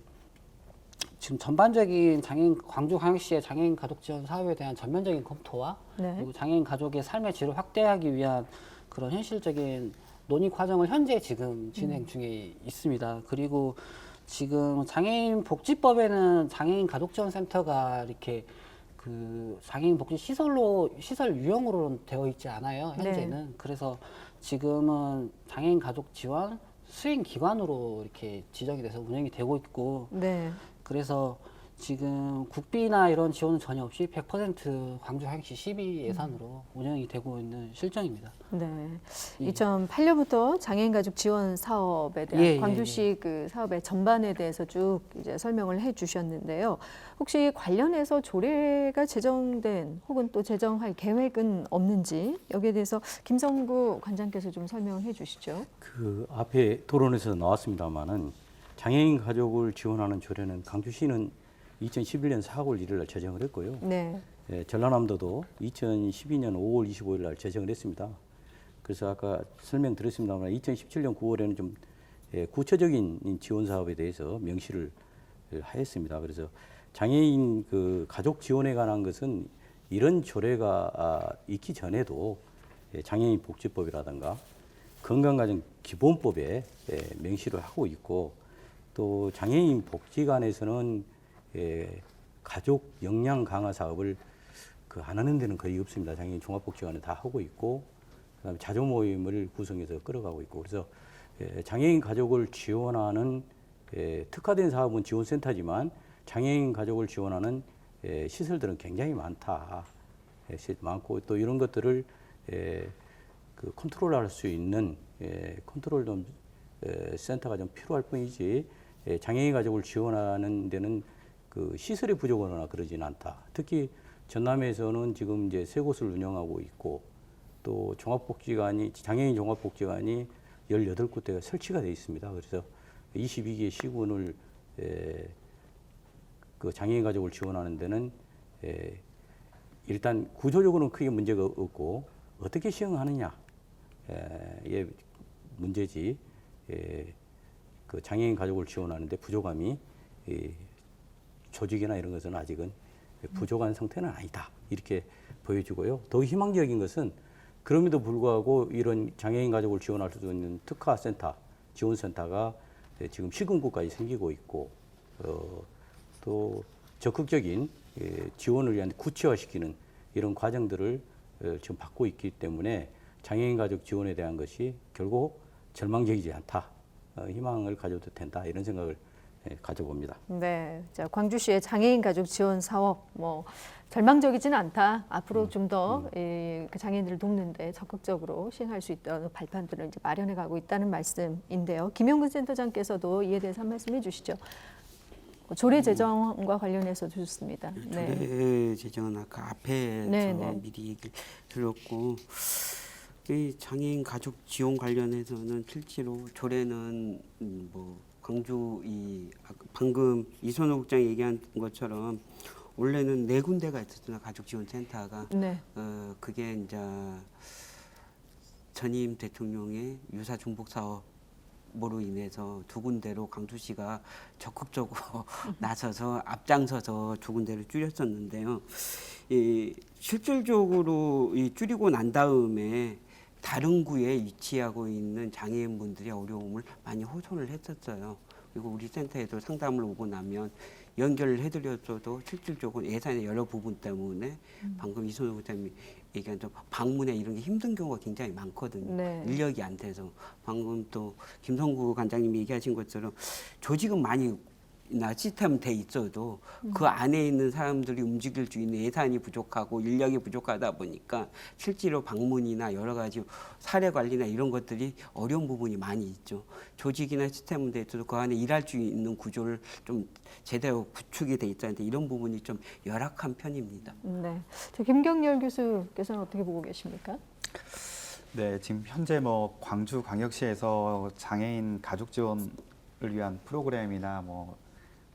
전반적인 광주광역시의 장애인 가족 지원 사업에 대한 전면적인 검토와 네. 그리고 장애인 가족의 삶의 질을 확대하기 위한 그런 현실적인 논의 과정을 현재 지금 진행 중에 있습니다. 그리고 지금 장애인 복지법에는 장애인 가족지원센터가 이렇게 그 장애인 복지 시설 유형으로 되어 있지 않아요. 현재는. 네. 그래서 지금은 장애인 가족 지원 수행 기관으로 이렇게 지정이 돼서 운영이 되고 있고 네. 그래서 지금 국비나 이런 지원은 전혀 없이 100% 광주광역시 시비 예산으로 운영이 되고 있는 실정입니다. 네. 예. 2008년부터 장애인 가족 지원 사업에 대한 예, 광주시 그 사업의 전반에 대해서 쭉 이제 설명을 해 주셨는데요. 혹시 관련해서 조례가 제정된 혹은 또 제정할 계획은 없는지 여기에 대해서 김성구 관장께서 좀 설명을 해 주시죠. 그 앞에 토론에서 나왔습니다마는 장애인 가족을 지원하는 조례는 강주시는 2011년 4월 1일 날 제정을 했고요. 네. 예, 전라남도도 2012년 5월 25일 날 제정을 했습니다. 그래서 아까 설명드렸습니다만 2017년 9월에는 좀 구체적인 지원 사업에 대해서 명시를 하였습니다. 그래서 장애인 그 가족 지원에 관한 것은 이런 조례가 있기 전에도 장애인 복지법이라든가 건강가정 기본법에 명시를 하고 있고 또 장애인 복지관에서는 가족 역량 강화 사업을 안 하는 데는 거의 없습니다. 장애인 종합복지관은 다 하고 있고 그다음에 자조 모임을 구성해서 끌어가고 있고 그래서 장애인 가족을 지원하는 특화된 사업은 지원센터지만 장애인 가족을 지원하는 시설들은 굉장히 많고 또 이런 것들을 그 컨트롤할 수 있는 컨트롤 센터가 좀 필요할 뿐이지 장애인 가족을 지원하는 데는 그 시설이 부족하거나 그러지는 않다. 특히 전남에서는 지금 이제 3곳을 운영하고 있고 또 장애인 종합복지관이 18군데가 설치가 되어 있습니다. 그래서 22개 시군을 그 장애인 가족을 지원하는 데는 일단 구조적으로는 크게 문제가 없고 어떻게 시행하느냐의 문제지 그 장애인 가족을 지원하는데 부족함이 조직이나 이런 것은 아직은 부족한 상태는 아니다. 이렇게 보여지고요. 더 희망적인 것은 그럼에도 불구하고 이런 장애인 가족을 지원할 수 있는 특화센터, 지원센터가 지금 시군구까지 생기고 있고 또 적극적인 지원을 위한 구체화시키는 이런 과정들을 지금 받고 있기 때문에 장애인 가족 지원에 대한 것이 결국 절망적이지 않다. 희망을 가져도 된다. 이런 생각을 가져봅니다. 네, 자, 광주시의 장애인 가족 지원 사업 절망적이지는 않다. 앞으로 좀 더 그 장애인들을 돕는데 적극적으로 시행할 수 있도록 발판들을 이제 마련해 가고 있다는 말씀인데요. 김영근 센터장께서도 이에 대해서 한 말씀 해주시죠. 조례 제정과 관련해서 주셨습니다. 네. 조례 제정은 아까 앞에서 네, 네. 미리 얘기를 들었고 이 장애인 가족 지원 관련해서는 실제로 조례는 뭐 광주 방금 이선호 국장이 얘기한 것처럼 원래는 4군데가 있었잖아 가족 지원 센터가. 네. 그게 이제 전임 대통령의 유사 중복 사업으로 인해서 2군데로 광주시가 적극적으로 나서서 앞장서서 2군데를 줄였었는데요. 실질적으로 줄이고 난 다음에 다른 구에 위치하고 있는 장애인분들의 어려움을 많이 호소를 했었어요. 그리고 우리 센터에도 상담을 오고 나면 연결을 해드렸어도 실질적으로 예산의 여러 부분 때문에 방금 이선호 부장님이 얘기한 좀 방문에 이런 게 힘든 경우가 굉장히 많거든요. 네. 인력이 안 돼서. 방금 또 김성구 관장님이 얘기하신 것처럼 조직은 많이 시스템 돼 있어도 그 안에 있는 사람들이 움직일 수 있는 예산이 부족하고 인력이 부족하다 보니까 실제로 방문이나 여러 가지 사례 관리나 이런 것들이 어려운 부분이 많이 있죠. 조직이나 시스템은 돼 있어도 그 안에 일할 수 있는 구조를 좀 제대로 구축이 돼 있어야 하는데 이런 부분이 좀 열악한 편입니다. 네. 저 김경렬 교수께서는 어떻게 보고 계십니까? 네, 지금 현재 뭐 광주광역시에서 장애인 가족 지원을 위한 프로그램이나 뭐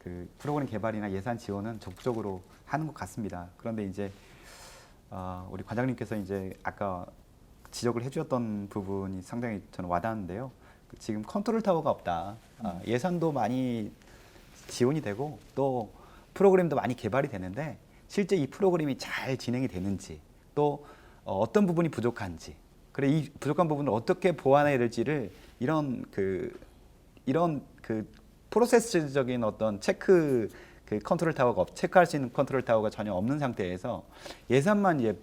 그 프로그램 개발이나 예산 지원은 적극적으로 하는 것 같습니다. 그런데 이제 우리 관장님께서 이제 아까 지적을 해주셨던 부분이 상당히 저는 와닿는데요. 지금 컨트롤 타워가 없다. 예산도 많이 지원이 되고 또 프로그램도 많이 개발이 되는데 실제 이 프로그램이 잘 진행이 되는지 또 어떤 부분이 부족한지 그래 이 부족한 부분을 어떻게 보완해야 될지를 이런 프로세스적인 어떤 컨트롤 타워가 체크할 수 있는 컨트롤 타워가 전혀 없는 상태에서 예산만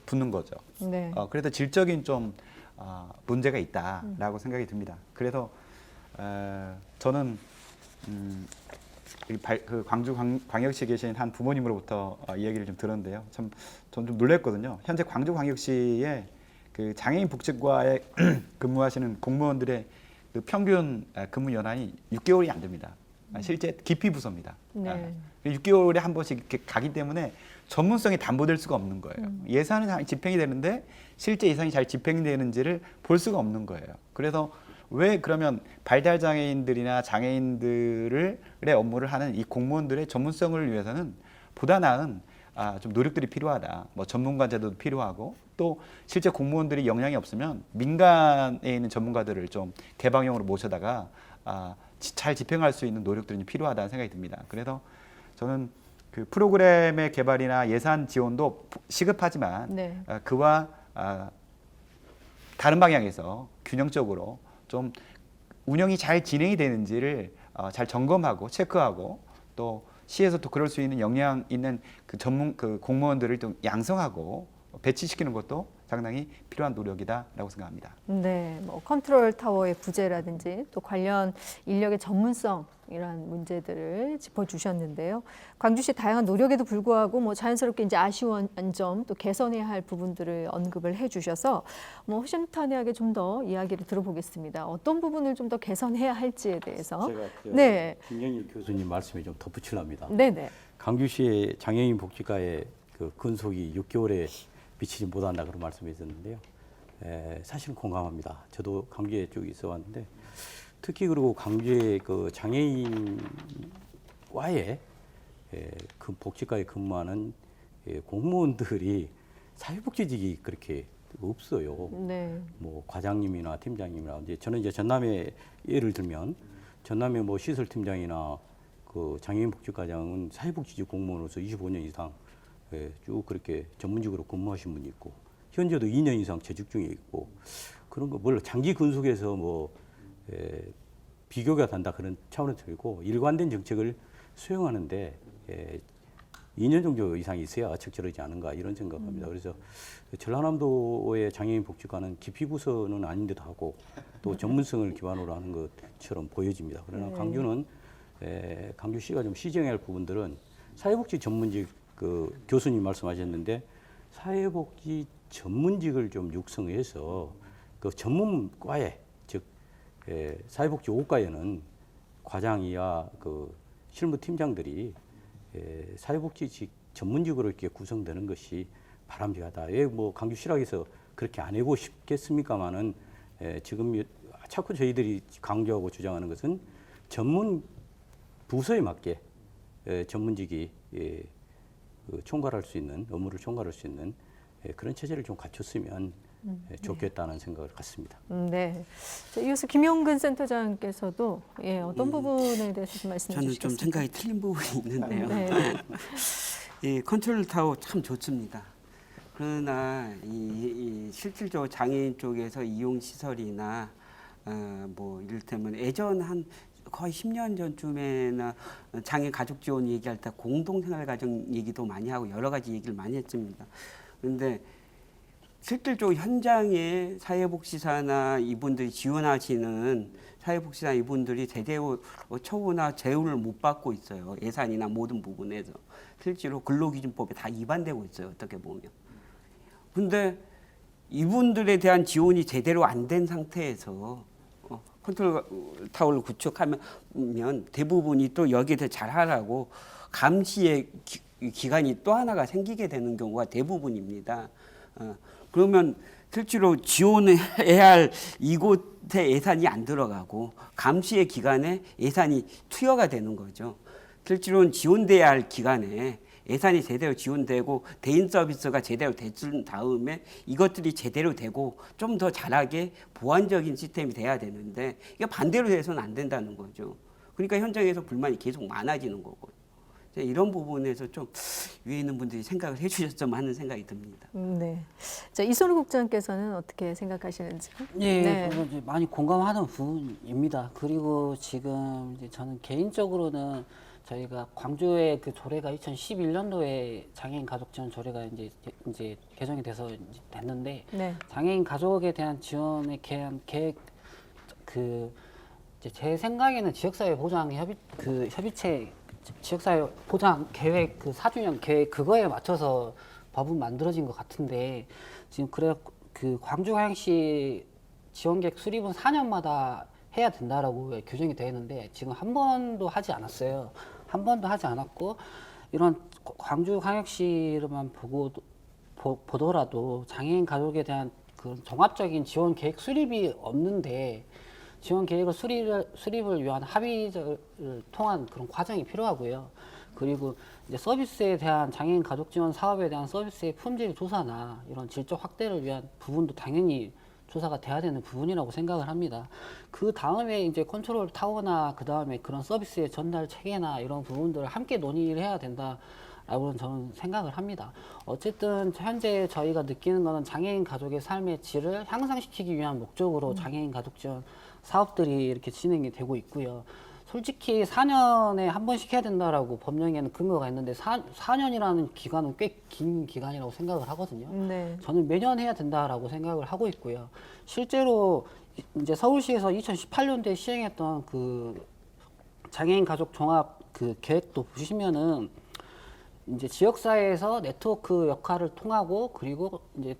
붙는 거죠. 네. 그래서 질적인 좀 문제가 있다라고 생각이 듭니다. 그래서 저는 광주 광역시에 계신 한 부모님으로부터 이야기를 좀 들었는데요. 전 좀 놀랐거든요. 현재 광주 광역시에 그 장애인 복지과에 근무하시는 공무원들의 그 평균 근무 연한이 6개월이 안 됩니다. 실제 기피 부서입니다. 네. 6개월에 한 번씩 이렇게 가기 때문에 전문성이 담보될 수가 없는 거예요. 예산은 잘 집행이 되는데 실제 예산이 잘 집행되는지를 볼 수가 없는 거예요. 그래서 왜 그러면 발달 장애인들이나 장애인들의 업무를 하는 이 공무원들의 전문성을 위해서는 보다 나은 좀 노력들이 필요하다. 뭐 전문가 제도도 필요하고 또 실제 공무원들이 역량이 없으면 민간에 있는 전문가들을 좀 개방형으로 모셔다가 잘 집행할 수 있는 노력들이 필요하다는 생각이 듭니다. 그래서 저는 그 프로그램의 개발이나 예산 지원도 시급하지만 네. 그와 다른 방향에서 균형적으로 좀 운영이 잘 진행이 되는지를 잘 점검하고 체크하고 또 시에서 또 그럴 수 있는 역량 있는 그 공무원들을 좀 양성하고 배치시키는 것도 상당히 필요한 노력이다라고 생각합니다. 네, 뭐 컨트롤 타워의 부재라든지 또 관련 인력의 전문성이라는 문제들을 짚어주셨는데요. 광주시 다양한 노력에도 불구하고 뭐 자연스럽게 이제 아쉬운 점 또 개선해야 할 부분들을 언급을 해주셔서 뭐 허심탄회하게 좀 더 이야기를 들어보겠습니다. 어떤 부분을 좀 더 개선해야 할지에 대해서. 제가 네, 김영일 교수님 말씀에 좀 덧붙이랍니다. 네, 네. 광주시의 장애인 복지과의 그 근속이 6개월에 미치지 못한다 그런 말씀이 있었는데요. 사실은 공감합니다. 저도 광주에 쭉 있어 왔는데 특히 그리고 광주의 그 장애인과의 그 복지과에 근무하는 공무원들이 사회복지직이 그렇게 없어요. 네. 뭐 과장님이나 팀장님이나 저는 이제 전남에 예를 들면 전남에 뭐 시설팀장이나 그 그 장애인 복지과장은 사회복지직 공무원으로서 25년 이상 쭉 그렇게 전문직으로 근무하신 분이 있고 현재도 2년 이상 재직 중에 있고 그런 거 물론 장기 근속에서 뭐 비교가 된다 그런 차원에서 들고 일관된 정책을 수행하는데 2년 정도 이상이 있어야 적절하지 않은가 이런 생각합니다. 그래서 전라남도의 장애인 복지관은 기피부서는 아닌데도 하고 또 전문성을 기반으로 하는 것처럼 보여집니다. 그러나 강주는 강주시가 좀 시정해야 할 부분들은 사회복지 전문직 그 교수님 말씀하셨는데 사회복지 전문직을 좀 육성해서 그 전문과에 즉 사회복지 5과에는 과장 이하 그 실무팀장들이 사회복지직 전문직으로 이렇게 구성되는 것이 바람직하다. 왜 뭐 강주시락에서 그렇게 안 하고 싶겠습니까마는 지금 자꾸 저희들이 강조하고 주장하는 것은 전문 부서에 맞게 전문직이 그 총괄할 수 있는 업무를 총괄할 수 있는 그런 체제를 좀 갖췄으면 좋겠다는 생각을 갖습니다. 네. 자, 이어서 김용근 센터장께서도 어떤 부분에 대해서 좀 말씀해 저는 주시겠습니까? 좀 생각이 틀린 부분이 있는데요. 네. 이 컨트롤 타워 참 좋습니다. 그러나 이 실질적으로 장애인 쪽에서 이용 시설이나 뭐 이를테면 예전 한 거의 10년 전쯤에나 장애 가족 지원 얘기할 때 공동생활 가정 얘기도 많이 하고 여러 가지 얘기를 많이 했습니다. 그런데 실질적으로 현장에 사회복지사나 이분들이 지원하시는 사회복지사 이분들이 제대로 처우나 제휴를 못 받고 있어요. 예산이나 모든 부분에서. 실제로 근로기준법에 다 위반되고 있어요. 어떻게 보면. 근데 이분들에 대한 지원이 제대로 안 된 상태에서 컨트롤 타워를 구축하면 대부분이 또 여기에 더 잘하라고 감시의 기관이 또 하나가 생기게 되는 경우가 대부분입니다. 그러면 실제로 지원해야 할 이곳에 예산이 안 들어가고 감시의 기관에 예산이 투여가 되는 거죠. 실제로는 지원돼야 할 기관에 예산이 제대로 지원되고 대인 서비스가 제대로 됐은 다음에 이것들이 제대로 되고 좀 더 잘하게 보완적인 시스템이 돼야 되는데 이게 반대로 돼서는 안 된다는 거죠. 그러니까 현장에서 불만이 계속 많아지는 거고. 이런 부분에서 좀 위에 있는 분들이 생각을 해주셨으면 하는 생각이 듭니다. 네. 자, 이선우 국장께서는 어떻게 생각하시는지요? 예, 네. 저는 이제 많이 공감하는 부분입니다. 그리고 지금 이제 저는 개인적으로는 저희가 광주의 그 조례가 2011년도에 장애인 가족 지원 조례가 이제 개정이 돼서 이제 됐는데 네. 장애인 가족에 대한 지원에 대한 계획 이제 제 생각에는 지역사회 보장 협의체 지역사회 보장 계획 4주년 계획 그거에 맞춰서 법은 만들어진 것 같은데 지금 그래 그 광주광역시 지원계획 수립은 4년마다 해야 된다라고 규정이 되어 있는데 지금 한 번도 하지 않았어요. 한 번도 하지 않았고 이런 광주광역시로만 보더라도 장애인 가족에 대한 그 종합적인 지원 계획 수립이 없는데 지원 계획을 수립을 위한 합의를 통한 그런 과정이 필요하고요. 그리고 이제 서비스에 대한 장애인 가족 지원 사업에 대한 서비스의 품질 조사나 이런 질적 확대를 위한 부분도 당연히 조사가 돼야 되는 부분이라고 생각을 합니다. 그 다음에 이제 컨트롤 타워나 그 다음에 그런 서비스의 전달 체계나 이런 부분들을 함께 논의를 해야 된다라고 저는 생각을 합니다. 어쨌든 현재 저희가 느끼는 거는 장애인 가족의 삶의 질을 향상시키기 위한 목적으로 장애인 가족 지원 사업들이 이렇게 진행이 되고 있고요. 솔직히 4년에 한 번씩 해야 된다라고 법령에는 근거가 있는데 4년이라는 기간은 꽤 긴 기간이라고 생각을 하거든요. 네. 저는 매년 해야 된다라고 생각을 하고 있고요. 실제로 이제 서울시에서 2018년도에 시행했던 그 장애인 가족 종합 그 계획도 보시면은 이제 지역사회에서 네트워크 역할을 통하고 그리고 이제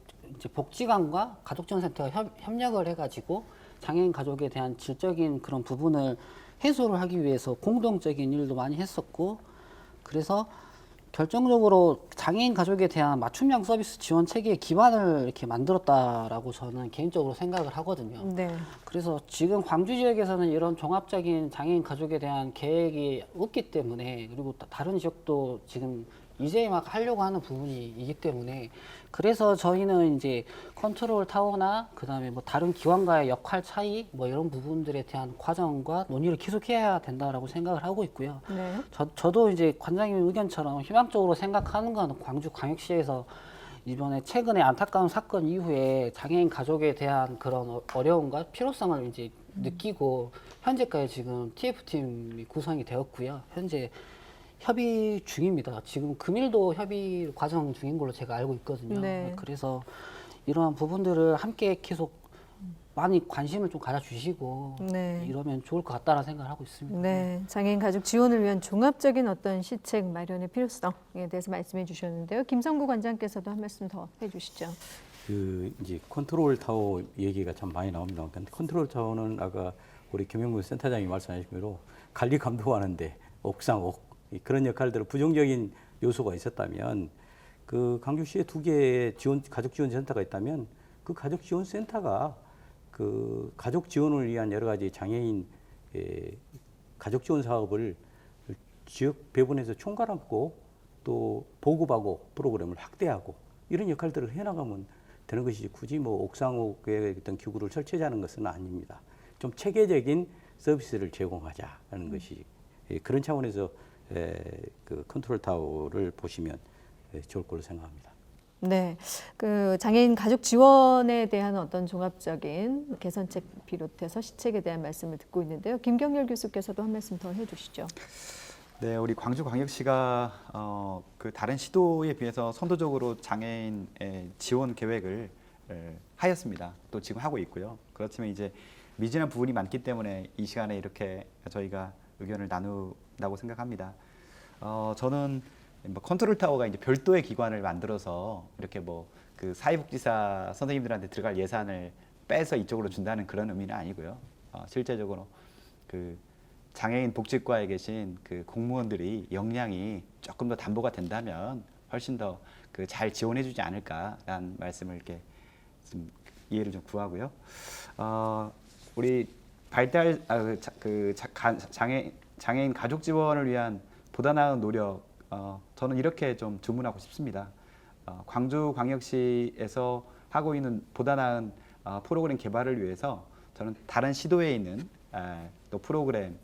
복지관과 가족지원센터가 협력을 해가지고 장애인 가족에 대한 질적인 그런 부분을 해소를 하기 위해서 공동적인 일도 많이 했었고 그래서 결정적으로 장애인 가족에 대한 맞춤형 서비스 지원 체계의 기반을 이렇게 만들었다라고 저는 개인적으로 생각을 하거든요. 네. 그래서 지금 광주 지역에서는 이런 종합적인 장애인 가족에 대한 계획이 없기 때문에 그리고 다른 지역도 지금 이제 막 하려고 하는 부분이기 때문에 그래서 저희는 이제 컨트롤 타워나 그다음에 뭐 다른 기관과의 역할 차이 뭐 이런 부분들에 대한 과정과 논의를 계속해야 된다라고 생각을 하고 있고요. 네. 저도 이제 관장님 의견처럼 희망적으로 생각하는 건 광주광역시에서 이번에 최근에 안타까운 사건 이후에 장애인 가족에 대한 그런 어려움과 필요성을 이제 느끼고 현재까지 지금 TF팀이 구성이 되었고요. 현재 협의 중입니다. 지금 금일도 협의 과정 중인 걸로 제가 알고 있거든요. 네. 그래서 이러한 부분들을 함께 계속 많이 관심을 좀 가져주시고 네. 이러면 좋을 것 같다는 생각을 하고 있습니다. 네, 장애인 가족 지원을 위한 종합적인 어떤 시책 마련의 필요성에 대해서 말씀해 주셨는데요. 김성구 관장께서도 한 말씀 더 해주시죠. 그 이제 컨트롤 타워 얘기가 참 많이 나옵니다. 근데 컨트롤 타워는 아까 우리 김영구 센터장이 말씀하신 대로 관리 감독하는데 옥상옥 그런 역할들을 부정적인 요소가 있었다면 그 광주시에 2개의 가족 지원 센터가 있다면 그 가족 지원 센터가 그 가족 지원을 위한 여러 가지 장애인 가족 지원 사업을 지역 배분해서 총괄하고 또 보급하고 프로그램을 확대하고 이런 역할들을 해나가면 되는 것이지 굳이 뭐 옥상옥의 어떤 기구를 설치하자는 것은 아닙니다. 좀 체계적인 서비스를 제공하자는 것이 그런 차원에서 그 컨트롤 타워를 보시면 좋을 걸로 생각합니다. 네, 그 장애인 가족 지원에 대한 어떤 종합적인 개선책 비롯해서 시책에 대한 말씀을 듣고 있는데요. 김경렬 교수께서도 한 말씀 더 해주시죠. 네, 우리 광주광역시가 그 다른 시도에 비해서 선도적으로 장애인 지원 계획을 하였습니다. 또 지금 하고 있고요. 그렇지만 이제 미진한 부분이 많기 때문에 이 시간에 이렇게 저희가 의견을 나눈다고 생각합니다. 저는 뭐 컨트롤 타워가 이제 별도의 기관을 만들어서 이렇게 뭐 그 사회복지사 선생님들한테 들어갈 예산을 빼서 이쪽으로 준다는 그런 의미는 아니고요. 실제적으로 그 장애인 복지과에 계신 그 공무원들이 역량이 조금 더 담보가 된다면 훨씬 더 그 잘 지원해주지 않을까라는 말씀을 이렇게 좀 이해를 좀 구하고요. 우리 장애인 가족 지원을 위한 보다 나은 노력, 저는 이렇게 좀 주문하고 싶습니다. 광주광역시에서 하고 있는 보다 나은 프로그램 개발을 위해서 저는 다른 시도에 있는 또 프로그램에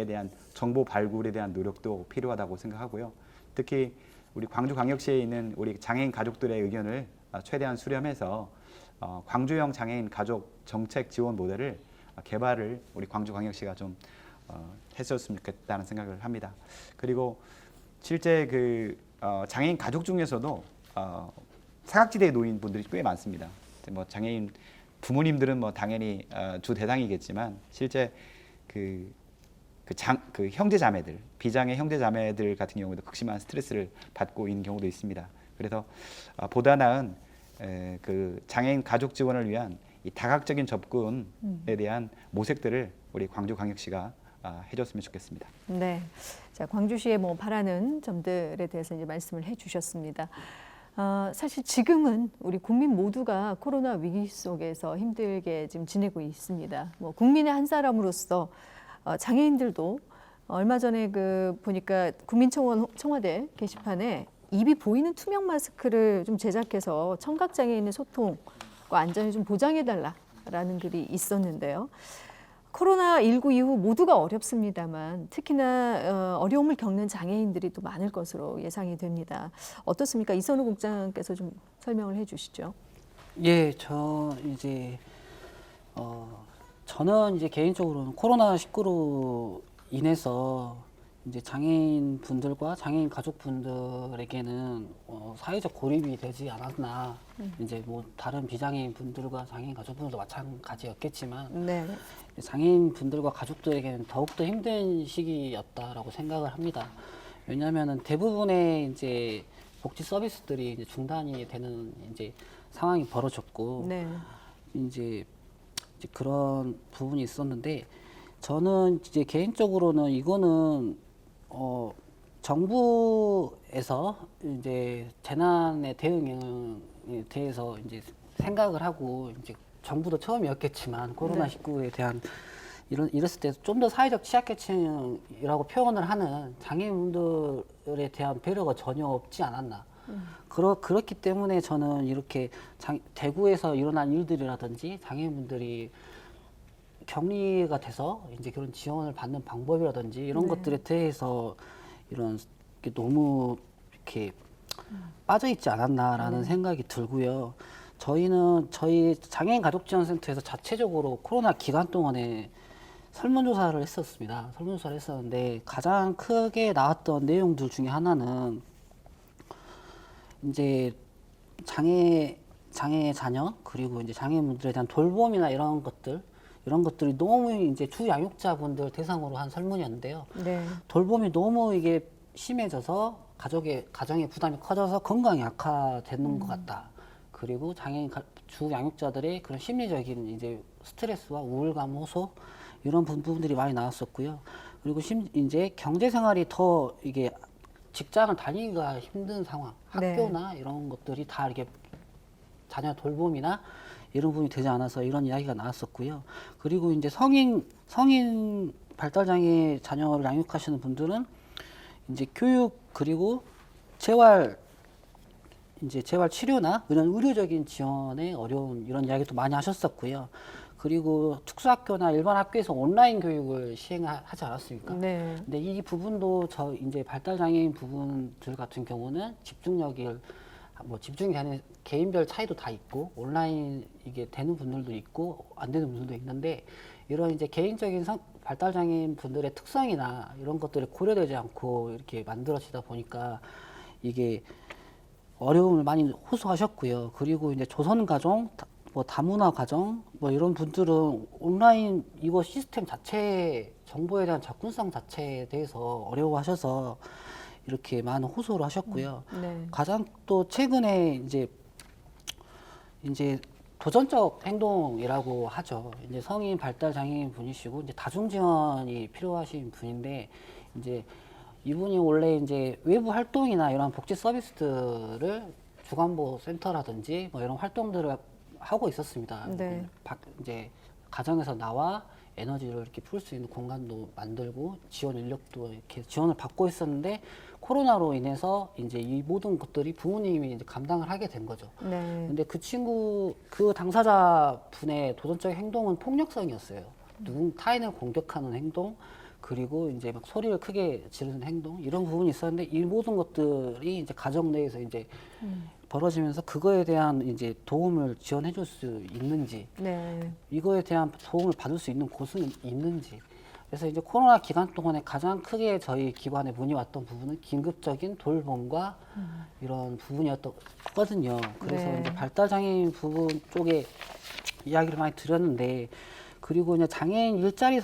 대한 정보 발굴에 대한 노력도 필요하다고 생각하고요. 특히 우리 광주광역시에 있는 우리 장애인 가족들의 의견을 최대한 수렴해서 광주형 장애인 가족 정책 지원 모델을 개발을 우리 광주광역시가 좀 했었으면 좋겠다는 생각을 합니다. 그리고 실제 그 장애인 가족 중에서도 사각지대에 놓인 분들이 꽤 많습니다. 뭐 장애인 부모님들은 뭐 당연히 주 대상이겠지만 실제 그 형제 자매들, 비장애 형제 자매들 같은 경우도 극심한 스트레스를 받고 있는 경우도 있습니다. 그래서 보다 나은 그 장애인 가족 지원을 위한 이 다각적인 접근에 대한 모색들을 우리 광주광역시가 해줬으면 좋겠습니다. 네, 자 광주시에 뭐 바라는 점들에 대해서 이제 말씀을 해주셨습니다. 사실 지금은 우리 국민 모두가 코로나 위기 속에서 힘들게 지금 지내고 있습니다. 뭐 국민의 한 사람으로서 장애인들도 얼마 전에 그 보니까 국민청원 청와대 게시판에 입이 보이는 투명 마스크를 좀 제작해서 청각 장애인의 소통과 안전을 좀 보장해달라라는 글이 있었는데요. 코로나19 이후 모두가 어렵습니다만 특히나 어려움을 겪는 장애인들이 또 많을 것으로 예상이 됩니다. 어떻습니까? 이선우 국장께서 좀 설명을 해주시죠. 예, 저는 이제 개인적으로는 코로나19로 인해서 이제 장애인 분들과 장애인 가족 분들에게는 사회적 고립이 되지 않았나. 이제 뭐 다른 비장애인 분들과 장애인 가족 분들도 마찬가지였겠지만 네. 장애인 분들과 가족들에게는 더욱더 힘든 시기였다라고 생각을 합니다. 왜냐하면은 대부분의 이제 복지 서비스들이 이제 중단이 되는 이제 상황이 벌어졌고 네. 이제 그런 부분이 있었는데 저는 이제 개인적으로는 이거는 정부에서 이제 재난의 대응에 대해서 이제 생각을 하고 이제 정부도 처음이었겠지만 코로나19에 대한 이랬을 때 좀 더 사회적 취약계층이라고 표현을 하는 장애인분들에 대한 배려가 전혀 없지 않았나. 그렇기 때문에 저는 이렇게 대구에서 일어난 일들이라든지 장애인분들이 격리가 돼서 이제 그런 지원을 받는 방법이라든지 이런 것들에 대해서 이런 게 너무 이렇게 빠져 있지 않았나라는 생각이 들고요. 저희 장애인 가족지원센터에서 자체적으로 코로나 기간 동안에 설문조사를 했었습니다. 설문조사를 했었는데 가장 크게 나왔던 내용들 중에 하나는 이제 장애 자녀 그리고 이제 장애인분들에 대한 돌봄이나 이런 것들이 너무 이제 주 양육자분들 대상으로 한 설문이었는데요. 네. 돌봄이 너무 이게 심해져서 가정의 부담이 커져서 건강이 악화되는 것 같다. 그리고 주 양육자들의 그런 심리적인 이제 스트레스와 우울감 호소 이런 부분들이 많이 나왔었고요. 그리고 이제 경제 생활이 더 이게 직장을 다니기가 힘든 상황, 학교나 이런 것들이 다 이렇게 자녀 돌봄이나 이런 부분이 되지 않아서 이런 이야기가 나왔었고요. 그리고 이제 성인 발달장애 자녀를 양육하시는 분들은 이제 교육 그리고 재활 치료나 이런 의료적인 지원의 어려움 이런 이야기도 많이 하셨었고요. 그리고 특수학교나 일반 학교에서 온라인 교육을 시행하지 않았습니까? 네. 근데 이 부분도 이제 발달장애인 부분들 같은 경우는 집중이 되는 개인별 차이도 다 있고 온라인 이게 되는 분들도 있고 안 되는 분들도 있는데 이런 이제 개인적인 발달장애인 분들의 특성이나 이런 것들이 고려되지 않고 이렇게 만들어지다 보니까 이게 어려움을 많이 호소하셨고요. 그리고 이제 조선가정, 다문화 가정, 이런 분들은 온라인 이거 시스템 자체, 정보에 대한 접근성 자체에 대해서 어려워하셔서 이렇게 많은 호소를 하셨고요. 네. 가장 또 최근에 이제 도전적 행동이라고 하죠. 이제 성인 발달 장애인 분이시고 이제 다중 지원이 필요하신 분인데 이제 이분이 원래 이제 외부 활동이나 이런 복지 서비스들을 주간보 센터라든지 이런 활동들을 하고 있었습니다. 네. 이제 가정에서 나와 에너지를 이렇게 풀 수 있는 공간도 만들고 지원 인력도 이렇게 지원을 받고 있었는데 코로나로 인해서 이제 이 모든 것들이 부모님이 이제 감당을 하게 된 거죠. 네. 근데 그 당사자 분의 도전적 행동은 폭력성이었어요. 타인을 공격하는 행동, 그리고 이제 막 소리를 크게 지르는 행동, 이런 부분이 있었는데 이 모든 것들이 이제 가정 내에서 이제 벌어지면서 그거에 대한 이제 도움을 지원해 줄 수 있는지, 네. 이거에 대한 도움을 받을 수 있는 곳은 있는지. 그래서 이제 코로나 기간 동안에 가장 크게 저희 기관에 문의왔던 부분은 긴급적인 돌봄과 이런 부분이었거든요. 그래서 네. 이제 발달장애인 부분 쪽에 이야기를 많이 드렸는데, 그리고 이제 장애인 일자리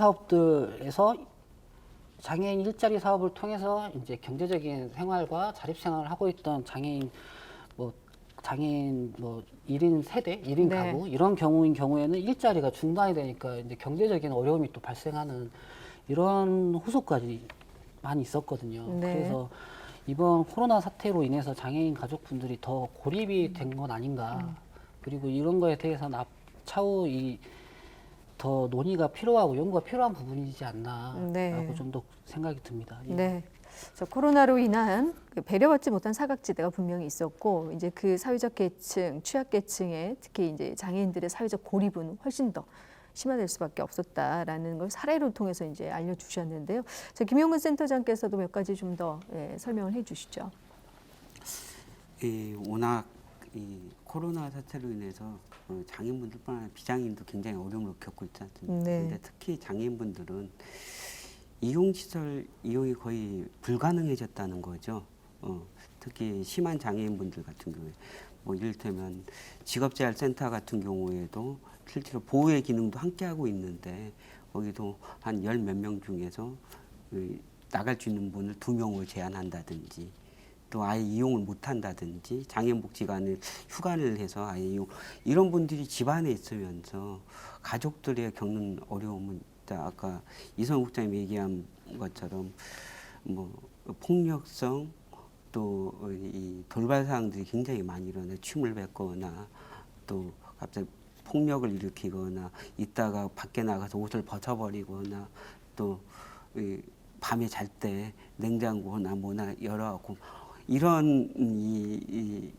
사업을 통해서 이제 경제적인 생활과 자립생활을 하고 있던 장애인 1인 세대, 1인 네. 가구 이런 경우에는 일자리가 중단이 되니까 이제 경제적인 어려움이 또 발생하는 이런 호소까지 많이 있었거든요. 네. 그래서 이번 코로나 사태로 인해서 장애인 가족분들이 더 고립이 된 건 아닌가. 그리고 이런 거에 대해서는 차후 더 논의가 필요하고 연구가 필요한 부분이지 않나라고 네. 좀 더 생각이 듭니다. 예. 네. 그래서 코로나로 인한 그 배려받지 못한 사각지대가 분명히 있었고 이제 그 사회적 계층, 취약계층의 특히 이제 장애인들의 사회적 고립은 훨씬 더 심화될 수밖에 없었다라는 걸 사례를 통해서 이제 알려주셨는데요. 김용근 센터장께서도 몇 가지 좀 더 설명을 해주시죠. 워낙 이 코로나 사태로 인해서 장애인분들뿐 아니라 비장애인도 굉장히 어려움을 겪고 있지 않습니까? 네. 근데 특히 장애인분들은 이용시설 이용이 거의 불가능해졌다는 거죠. 특히 심한 장애인분들 같은 경우에 이를테면 직업재활센터 같은 경우에도 실제로 보호의 기능도 함께 하고 있는데 거기도 한 열 몇 명 중에서 나갈 수 있는 분을 2명으로 제한한다든지 또 아예 이용을 못한다든지 장애인복지관을 휴관을 해서 아예 이런 분들이 집안에 있으면서 가족들의 겪는 어려움은 아까 이성욱 국장님 얘기한 것처럼 폭력성 또 이 돌발 사항들이 굉장히 많이 일어나요. 침을 뱉거나 또 갑자기 폭력을 일으키거나 있다가 밖에 나가서 옷을 벗어버리거나 또 밤에 잘 때 냉장고나 뭐나 열어갖고 이런 이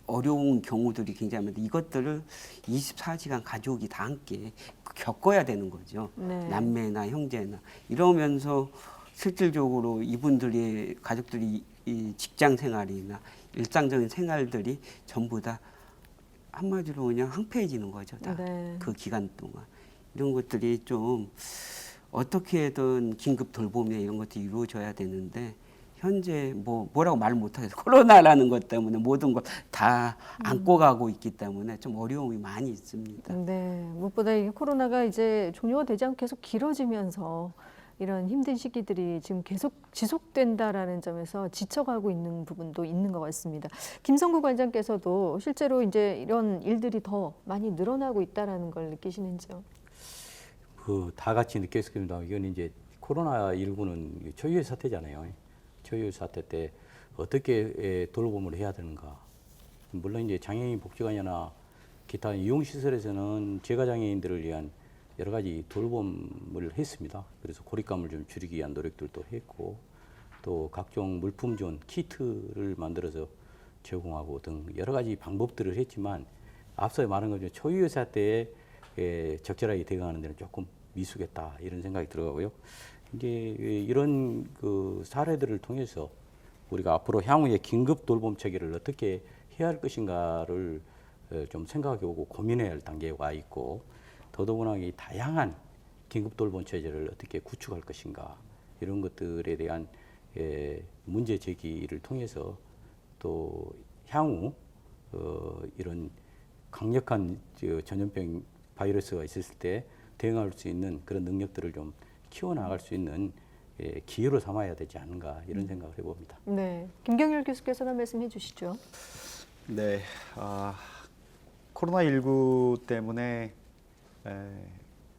어려운 경우들이 굉장히 많은데 이것들을 24시간 가족이 다 함께 겪어야 되는 거죠. 네. 남매나 형제나 이러면서 실질적으로 이분들이 가족들이 이 직장 생활이나 일상적인 생활들이 전부 다 한마디로 그냥 황폐해지는 거죠. 다 네. 그 기간 동안 이런 것들이 좀 어떻게든 긴급 돌봄이나 이런 것들이 이루어져야 되는데 현재 뭐라고 말 못하겠어요. 코로나라는 것 때문에 모든 걸 다 안고 가고 있기 때문에 좀 어려움이 많이 있습니다. 네, 무엇보다 이 코로나가 이제 종료가 되지 않고 계속 길어지면서 이런 힘든 시기들이 지금 계속 지속된다라는 점에서 지쳐가고 있는 부분도 있는 것 같습니다. 김성구 관장께서도 실제로 이제 이런 일들이 더 많이 늘어나고 있다라는 걸 느끼시는지요? 다 같이 느꼈습니다. 이건 이제 코로나19는 초유의 사태잖아요. 초유의 사태 때 어떻게 돌봄을 해야 되는가. 물론 이제 장애인 복지관이나 기타 이용시설에서는 재가장애인들을 위한 여러 가지 돌봄을 했습니다. 그래서 고립감을 좀 줄이기 위한 노력들도 했고 또 각종 물품 지원 키트를 만들어서 제공하고 등 여러 가지 방법들을 했지만 앞서 말한 것처럼 초유의 사태에 적절하게 대응하는 데는 조금 미숙했다 이런 생각이 들어가고요. 이제 이런 그 사례들을 통해서 우리가 앞으로 향후에 긴급 돌봄 체계를 어떻게 해야 할 것인가를 좀 생각해 보고 고민해야 할 단계에 와 있고 더더구나 이 다양한 긴급 돌봄 체제를 어떻게 구축할 것인가 이런 것들에 대한 문제 제기를 통해서 또 향후 이런 강력한 전염병 바이러스가 있었을 때 대응할 수 있는 그런 능력들을 좀 키워나갈 수 있는 기회로 삼아야 되지 않은가 이런 생각을 해봅니다. 네, 김경률 교수께서는 한 말씀 해주시죠. 네, 코로나19 때문에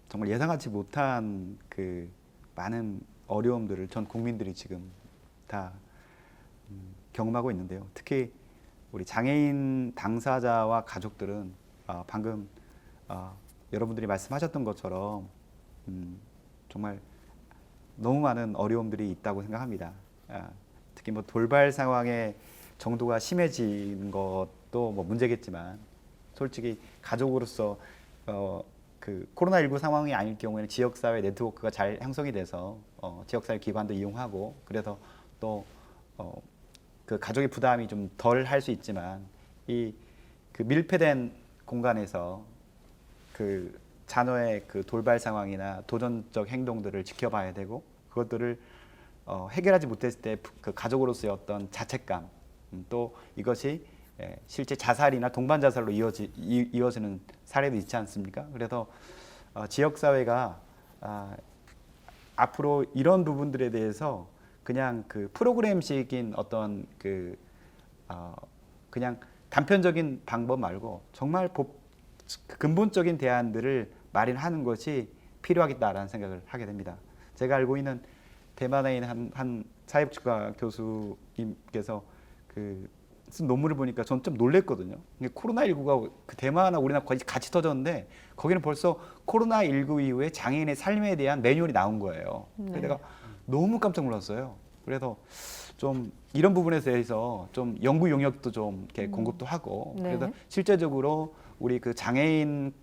정말 예상하지 못한 그 많은 어려움들을 전 국민들이 지금 다 경험하고 있는데요. 특히 우리 장애인 당사자와 가족들은 방금 여러분들이 말씀하셨던 것처럼 정말 너무 많은 어려움들이 있다고 생각합니다. 특히 뭐 돌발 상황의 정도가 심해지는 것도 뭐 문제겠지만 솔직히 가족으로서 그 코로나19 상황이 아닐 경우에는 지역사회 네트워크가 잘 형성이 돼서 지역사회 기관도 이용하고 그래서 또 그 가족의 부담이 좀 덜 할 수 있지만 이 그 밀폐된 공간에서 그 자녀의 그 돌발 상황이나 도전적 행동들을 지켜봐야 되고 그것들을 해결하지 못했을 때 그 가족으로서의 어떤 자책감 또 이것이 실제 자살이나 동반 자살로 이어지는 사례도 있지 않습니까? 그래서 지역사회가 앞으로 이런 부분들에 대해서 그냥 그 프로그램식인 어떤 그 그냥 단편적인 방법 말고 정말 근본적인 대안들을 마련하는 것이 필요하겠다라는 생각을 하게 됩니다. 제가 알고 있는 대만에 있는 한 사회복지과 교수님께서 쓴 논문을 보니까 전 좀 놀랬거든요. 코로나19가 그 대만하고 우리나라 거의 같이 터졌는데 거기는 벌써 코로나19 이후에 장애인의 삶에 대한 매뉴얼이 나온 거예요. 네. 내가 너무 깜짝 놀랐어요. 그래서 좀 이런 부분에 대해서 좀 연구 용역도 좀 이렇게 공급도 하고 네. 그래서 실제적으로 우리 그 장애인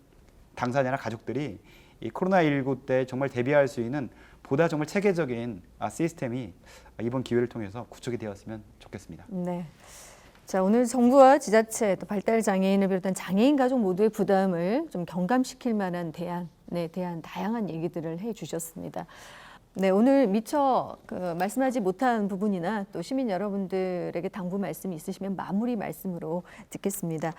당사자나 가족들이 이 코로나19 때 정말 대비할 수 있는 보다 정말 체계적인 시스템이 이번 기회를 통해서 구축이 되었으면 좋겠습니다. 네. 자, 오늘 정부와 지자체 또 발달 장애인을 비롯한 장애인 가족 모두의 부담을 좀 경감시킬 만한 대안에 대한 다양한 얘기들을 해주셨습니다. 네, 오늘 미처 말씀하지 못한 부분이나 또 시민 여러분들에게 당부 말씀이 있으시면 마무리 말씀으로 듣겠습니다.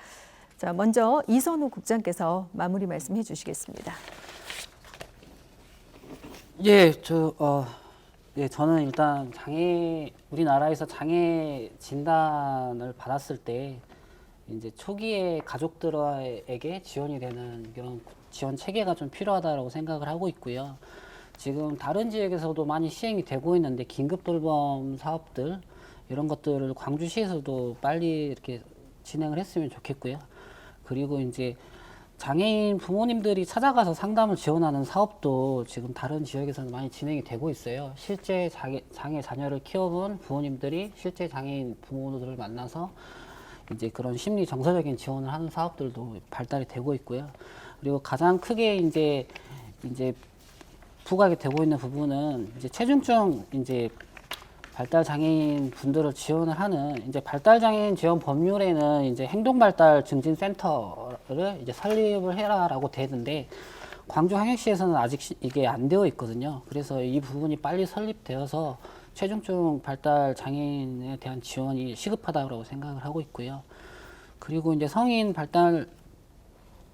자, 먼저 이선호 국장께서 마무리 말씀해 주시겠습니다. 예, 저는 일단 우리나라에서 장애 진단을 받았을 때 이제 초기에 가족들에게 지원이 되는 그런 지원 체계가 좀 필요하다고 생각을 하고 있고요. 지금 다른 지역에서도 많이 시행이 되고 있는데 긴급 돌봄 사업들 이런 것들을 광주시에서도 빨리 이렇게 진행을 했으면 좋겠고요. 그리고 이제 장애인 부모님들이 찾아가서 상담을 지원하는 사업도 지금 다른 지역에서는 많이 진행이 되고 있어요. 실제 장애 자녀를 키워본 부모님들이 실제 장애인 부모들을 만나서 이제 그런 심리 정서적인 지원을 하는 사업들도 발달이 되고 있고요. 그리고 가장 크게 이제 부각이 되고 있는 부분은 이제 체중증 이제 발달 장애인 분들을 지원을 하는 이제 발달 장애인 지원 법률에는 이제 행동 발달 증진 센터를 이제 설립을 해라라고 되는데 광주광역시에서는 아직 이게 안 되어 있거든요. 그래서 이 부분이 빨리 설립되어서 체중증 발달 장애인에 대한 지원이 시급하다고 생각을 하고 있고요. 그리고 이제 성인 발달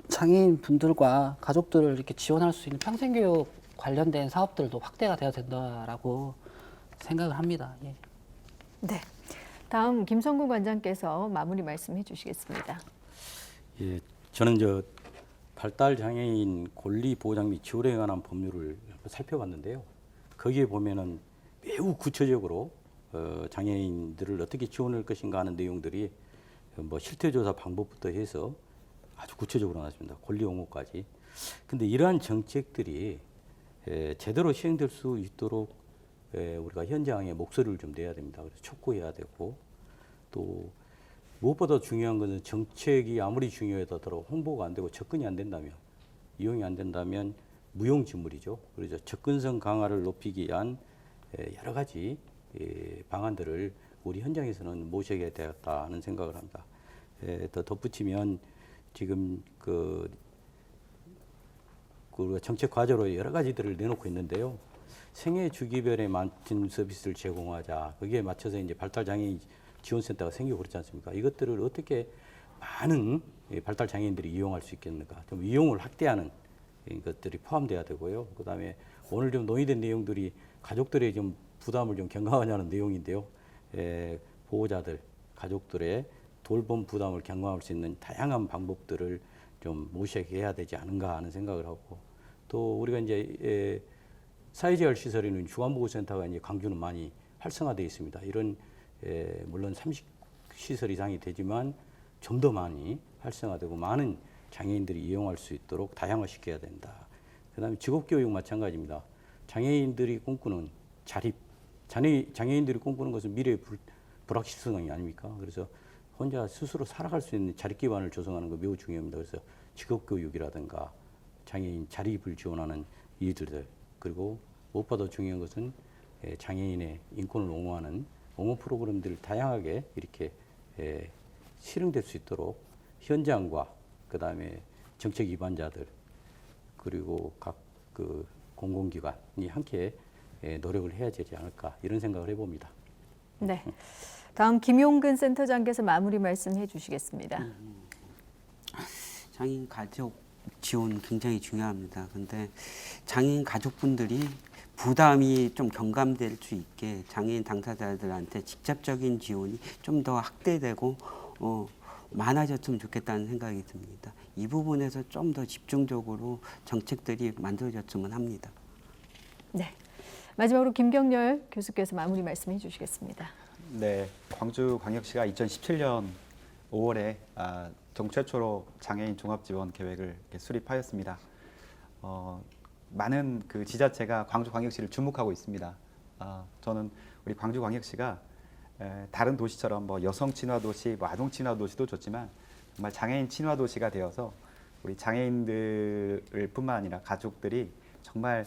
장애인 분들과 가족들을 이렇게 지원할 수 있는 평생교육 관련된 사업들도 확대가 되어야 된다라고 생각을 합니다. 예. 네. 다음 김성구 관장께서 마무리 말씀해 주시겠습니다. 예, 저는 발달 장애인 권리 보장 및 지원에 관한 법률을 살펴봤는데요. 거기에 보면은 매우 구체적으로 장애인들을 어떻게 지원할 것인가 하는 내용들이 뭐 실태조사 방법부터 해서 아주 구체적으로 나왔습니다. 권리 옹호까지. 근데 이러한 정책들이 제대로 시행될 수 있도록 우리가 현장에 목소리를 좀 내야 됩니다. 그래서 촉구해야 되고, 또 무엇보다 중요한 것은 정책이 아무리 중요하더라도 홍보가 안 되고 접근이 안 된다면, 이용이 안 된다면 무용지물이죠. 그래서 접근성 강화를 높이기 위한 여러 가지 방안들을 우리 현장에서는 모셔야 되겠다 하는 생각을 합니다. 더 덧붙이면 지금 그 정책 과제로 여러 가지들을 내놓고 있는데요. 생애 주기별에 맞춘 서비스를 제공하자. 거기에 맞춰서 이제 발달 장애인 지원센터가 생기고 그렇지 않습니까? 이것들을 어떻게 많은 발달 장애인들이 이용할 수 있겠는가? 좀 이용을 확대하는 것들이 포함돼야 되고요. 그다음에 오늘 좀 논의된 내용들이 가족들의 좀 부담을 좀 경감하자는 내용인데요. 보호자들, 가족들의 돌봄 부담을 경감할 수 있는 다양한 방법들을 좀 모색해야 되지 않은가 하는 생각을 하고, 또 우리가 이제 사회재활 시설에 있는 주간보호센터가 이제 광주는 많이 활성화되어 있습니다. 이런 물론 30시설 이상이 되지만 좀 더 많이 활성화되고 많은 장애인들이 이용할 수 있도록 다양화시켜야 된다. 그다음에 직업교육 마찬가지입니다. 장애인들이 꿈꾸는 자립, 장애인들이 꿈꾸는 것은 미래의 불확실성이 아닙니까? 그래서 혼자 스스로 살아갈 수 있는 자립 기반을 조성하는 거 매우 중요합니다. 그래서 직업교육이라든가 장애인 자립을 지원하는 이들들, 그리고 무엇보다 중요한 것은 장애인의 인권을 옹호하는 옹호 프로그램들을 다양하게 이렇게 실행될 수 있도록 현장과 그다음에 정책 위반자들 그리고 각 그 공공기관이 함께 노력을 해야 되지 않을까 이런 생각을 해봅니다. 네. 다음 김용근 센터장께서 마무리 말씀해 주시겠습니다. 장애인 가족 지원 굉장히 중요합니다. 근데 장애인 가족분들이 부담이 좀 경감될 수 있게 장애인 당사자들한테 직접적인 지원이 좀 더 확대되고 많아졌으면 좋겠다는 생각이 듭니다. 이 부분에서 좀 더 집중적으로 정책들이 만들어졌으면 합니다. 네. 마지막으로 김경렬 교수께서 마무리 말씀해 주시겠습니다. 네, 광주광역시가 2017년 5월에 전국 최초로 장애인 종합지원 계획을 이렇게 수립하였습니다. 많은 그 지자체가 광주광역시를 주목하고 있습니다. 저는 우리 광주광역시가 다른 도시처럼 뭐 여성 친화 도시, 뭐 아동 친화 도시도 좋지만 정말 장애인 친화 도시가 되어서 우리 장애인들을 뿐만 아니라 가족들이 정말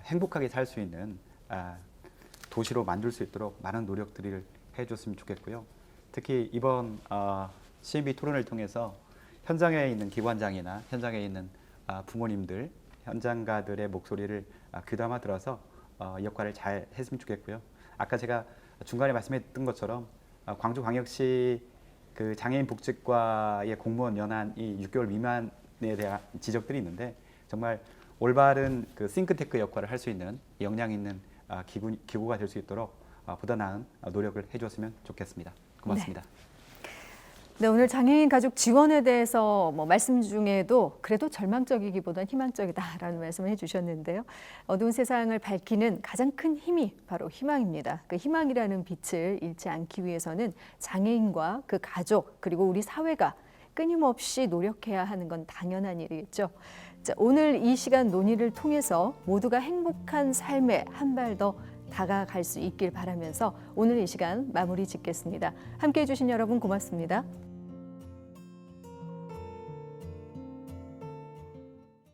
행복하게 살 수 있는 도시로 만들 수 있도록 많은 노력들을 해줬으면 좋겠고요. 특히 이번 CMB 토론을 통해서 현장에 있는 기관장이나 현장에 있는 부모님들, 현장가들의 목소리를 귀담아 들어서 역할을 잘 했으면 좋겠고요. 아까 제가 중간에 말씀했던 것처럼 광주광역시 그 장애인 복지과의 공무원 연한이 6개월 미만에 대한 지적들이 있는데 정말 올바른 그 싱크테크 역할을 할 수 있는 역량 있는 기구가 될 수 있도록 보다 나은 노력을 해줬으면 좋겠습니다. 고맙습니다. 네, 오늘 장애인 가족 지원에 대해서 말씀 중에도 그래도 절망적이기보다는 희망적이다라는 말씀을 해주셨는데요. 어두운 세상을 밝히는 가장 큰 힘이 바로 희망입니다. 그 희망이라는 빛을 잃지 않기 위해서는 장애인과 그 가족 그리고 우리 사회가 끊임없이 노력해야 하는 건 당연한 일이겠죠. 자, 오늘 이 시간 논의를 통해서 모두가 행복한 삶에 한 발 더 다가갈 수 있길 바라면서 오늘 이 시간 마무리 짓겠습니다. 함께해 주신 여러분 고맙습니다.